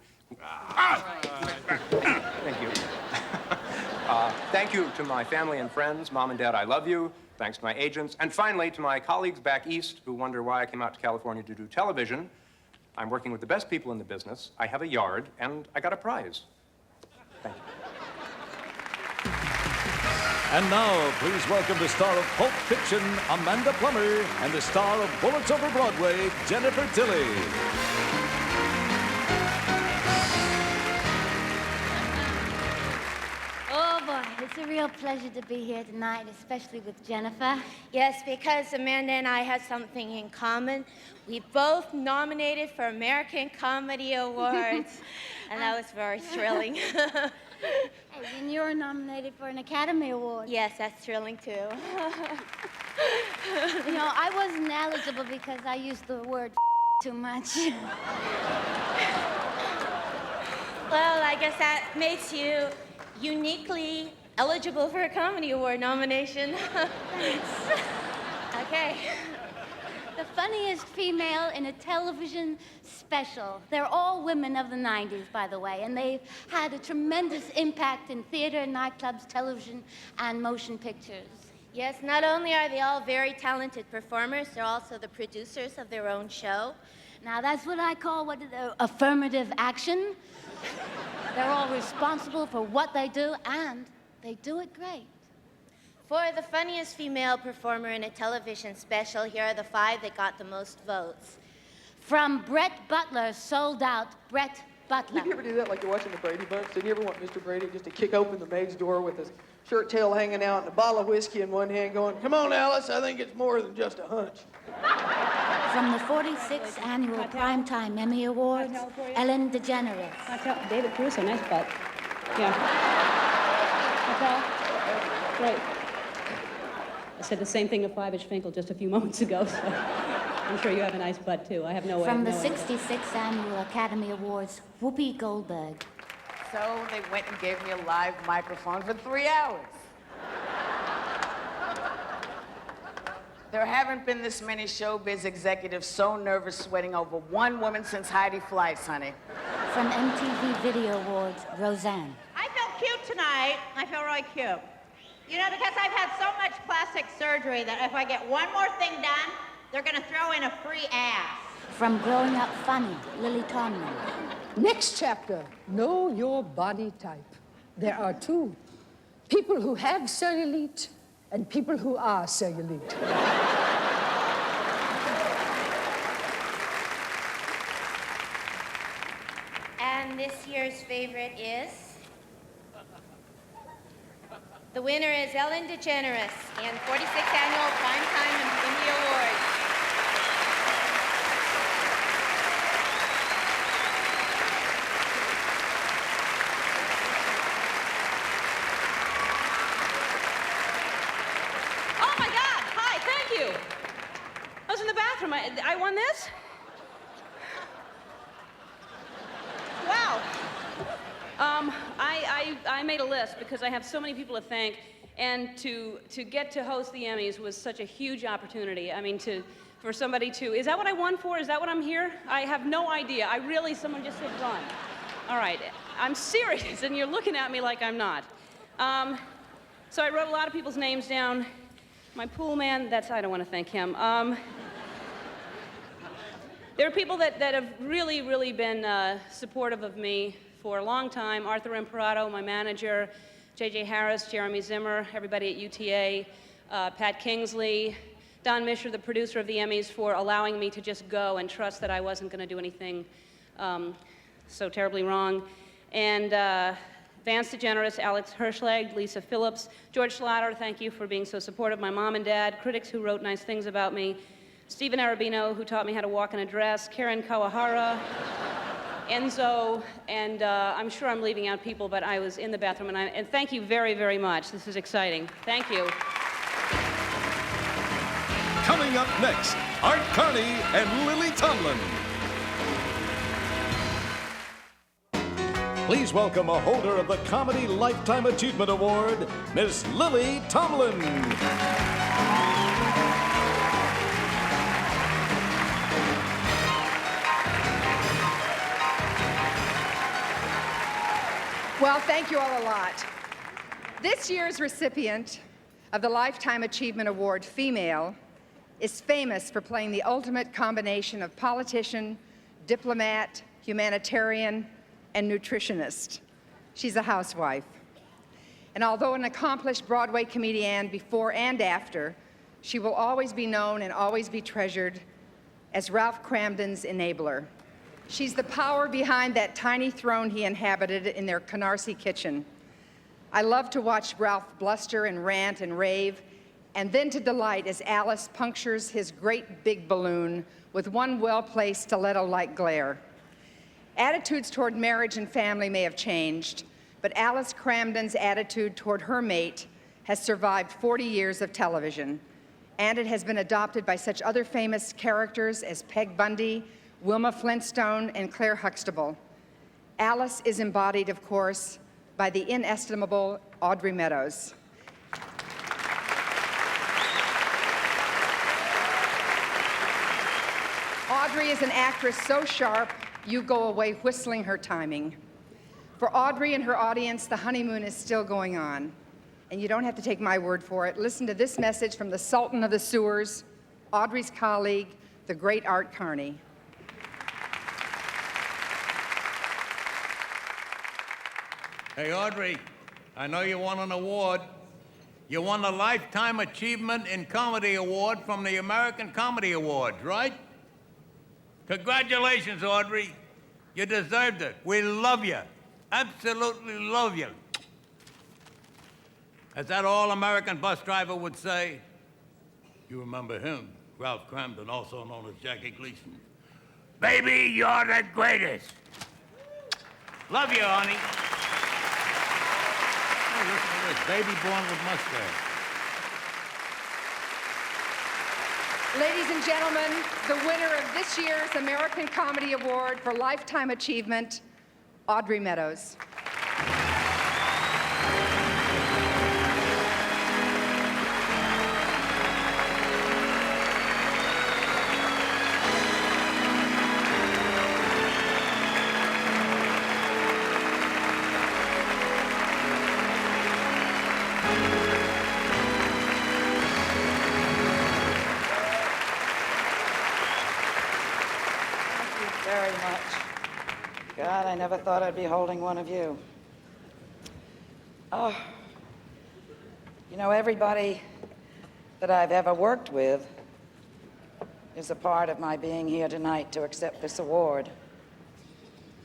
Thank you. Thank you to my family and friends. Mom and Dad, I love you. Thanks to my agents. And finally, to my colleagues back east who wonder why I came out to California to do television. I'm working with the best people in the business. I have a yard, and I got a prize. Thank you. And now, please welcome the star of Pulp Fiction, Amanda Plummer, and the star of Bullets Over Broadway, Jennifer Tilly. Oh, boy, it's a real pleasure to be here tonight, especially with Jennifer. Yes, because Amanda and I have something in common. We both nominated for American Comedy Awards, and that was very thrilling. Hey, and you're nominated for an Academy Award. Yes, that's thrilling, too. You know, I wasn't eligible because I used the word too much. Well, I guess that makes you uniquely eligible for a Comedy Award nomination. Thanks. Okay. The funniest female in a television special. They're all women of the 90s, by the way, and they've had a tremendous impact in theater, nightclubs, television, and motion pictures. Yes, not only are they all very talented performers, they're also the producers of their own show. Now, that's what I call affirmative action. They're all responsible for what they do, and they do it great. For the funniest female performer in a television special, here are the 5 that got the most votes. From Brett Butler, sold out Brett Butler. Did you ever do that like you're watching the Brady Bunch? Did you ever want Mr. Brady just to kick open the maid's door with his shirt tail hanging out and a bottle of whiskey in one hand going, "Come on, Alice, I think it's more than just a hunch." From the 46th Annual Primetime Emmy Awards, Ellen DeGeneres. David Caruso, nice butt. Yeah. Great. I said the same thing to Five-Inch Finkel just a few moments ago, so I'm sure you have a nice butt, too. I have no way. From the 66th Annual Academy Awards, Whoopi Goldberg. So they went and gave me a live microphone for 3 hours. There haven't been this many showbiz executives so nervous sweating over one woman since Heidi Fleiss, honey. From MTV Video Awards, Roseanne. I felt cute tonight. I felt really cute. You know, because I've had so much plastic surgery that if I get one more thing done, they're gonna throw in a free ass. From Growing Up Funny, Lily Tomlin. Next chapter, know your body type. There are two. People who have cellulite and people who are cellulite. And this year's favorite is? The winner is Ellen DeGeneres in 46th Annual Primetime Indie Awards. Oh my God! Hi, thank you. I was in the bathroom. I won this? Wow. I made a list because I have so many people to thank, and to get to host the Emmys was such a huge opportunity. I mean, for somebody to, is that what I won for? Is that what I'm here? I have no idea. Someone just said run. All right, I'm serious, and you're looking at me like I'm not. So I wrote a lot of people's names down. My pool man, I don't want to thank him. There are people that have really, really been supportive of me for a long time. Arthur Imparato, my manager, J.J. Harris, Jeremy Zimmer, everybody at UTA, Pat Kingsley, Don Misher, the producer of the Emmys, for allowing me to just go and trust that I wasn't going to do anything so terribly wrong. And Vance DeGeneres, Alex Hirschlag, Lisa Phillips, George Schlatter, thank you for being so supportive. My mom and dad, critics who wrote nice things about me. Stephen Arabino, who taught me how to walk in a dress. Karen Kawahara, Enzo, and I'm sure I'm leaving out people, but I was in the bathroom, and thank you very, very much. This is exciting. Thank you. Coming up next, Art Carney and Lily Tomlin. Please welcome a holder of the Comedy Lifetime Achievement Award, Miss Lily Tomlin. Well, thank you all a lot. This year's recipient of the Lifetime Achievement Award, female, is famous for playing the ultimate combination of politician, diplomat, humanitarian, and nutritionist. She's a housewife. And although an accomplished Broadway comedian before and after, she will always be known and always be treasured as Ralph Cramden's enabler. She's the power behind that tiny throne he inhabited in their Canarsie kitchen. I love to watch Ralph bluster and rant and rave, and then to delight as Alice punctures his great big balloon with one well-placed stiletto-like glare. Attitudes toward marriage and family may have changed, but Alice Cramden's attitude toward her mate has survived 40 years of television, and it has been adopted by such other famous characters as Peg Bundy, Wilma Flintstone, and Claire Huxtable. Alice is embodied, of course, by the inestimable Audrey Meadows. Audrey is an actress so sharp, you go away whistling her timing. For Audrey and her audience, the honeymoon is still going on. And you don't have to take my word for it. Listen to this message from the Sultan of the Sewers, Audrey's colleague, the great Art Carney. Hey, Audrey, I know you won an award. You won the Lifetime Achievement in Comedy Award from the American Comedy Awards, right? Congratulations, Audrey. You deserved it. We love you. Absolutely love you. As that all-American bus driver would say, you remember him, Ralph Cramden, also known as Jackie Gleason. Baby, you're the greatest. Love you, honey. Hey, listen to this, baby born with mustache. Ladies and gentlemen, the winner of this year's American Comedy Award for Lifetime Achievement, Audrey Meadows. very much. God, I never thought I'd be holding one of you. Oh, you know, everybody that I've ever worked with is a part of my being here tonight to accept this award.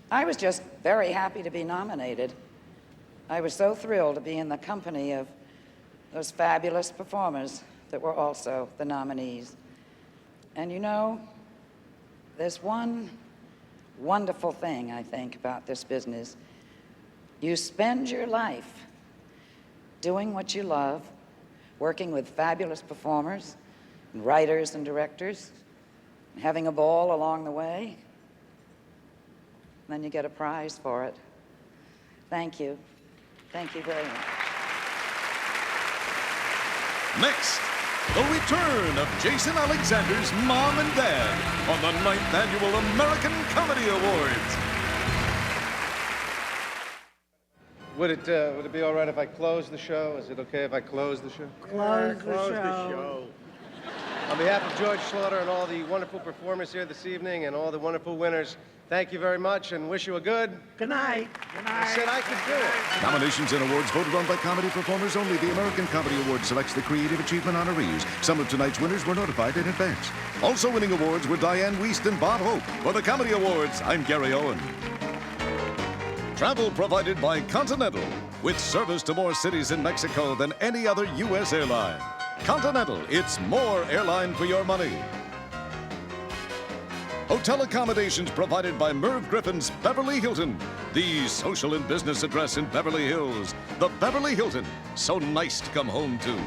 I was just very happy to be nominated. I was so thrilled to be in the company of those fabulous performers that were also the nominees. And you know, there's one wonderful thing, I think, about this business. You spend your life doing what you love, working with fabulous performers, and writers and directors, and having a ball along the way. And then you get a prize for it. Thank you. Thank you very much. Next, the return of Jason Alexander's mom and dad on the 9th Annual American Comedy Awards. Would it be all right if I close the show? Is it okay if I close the show? Close the show. On behalf of George Schlatter and all the wonderful performers here this evening and all the wonderful winners, thank you very much and wish you a good night. Good night. I said I could do it. Nominations and awards voted on by comedy performers only. The American Comedy Award selects the Creative Achievement honorees. Some of tonight's winners were notified in advance. Also winning awards were Diane Wiest and Bob Hope. For the Comedy Awards, I'm Gary Owen. Travel provided by Continental, with service to more cities in Mexico than any other U.S. airline. Continental, it's more airline for your money. Hotel accommodations provided by Merv Griffin's Beverly Hilton, the social and business address in Beverly Hills. The Beverly Hilton, so nice to come home to.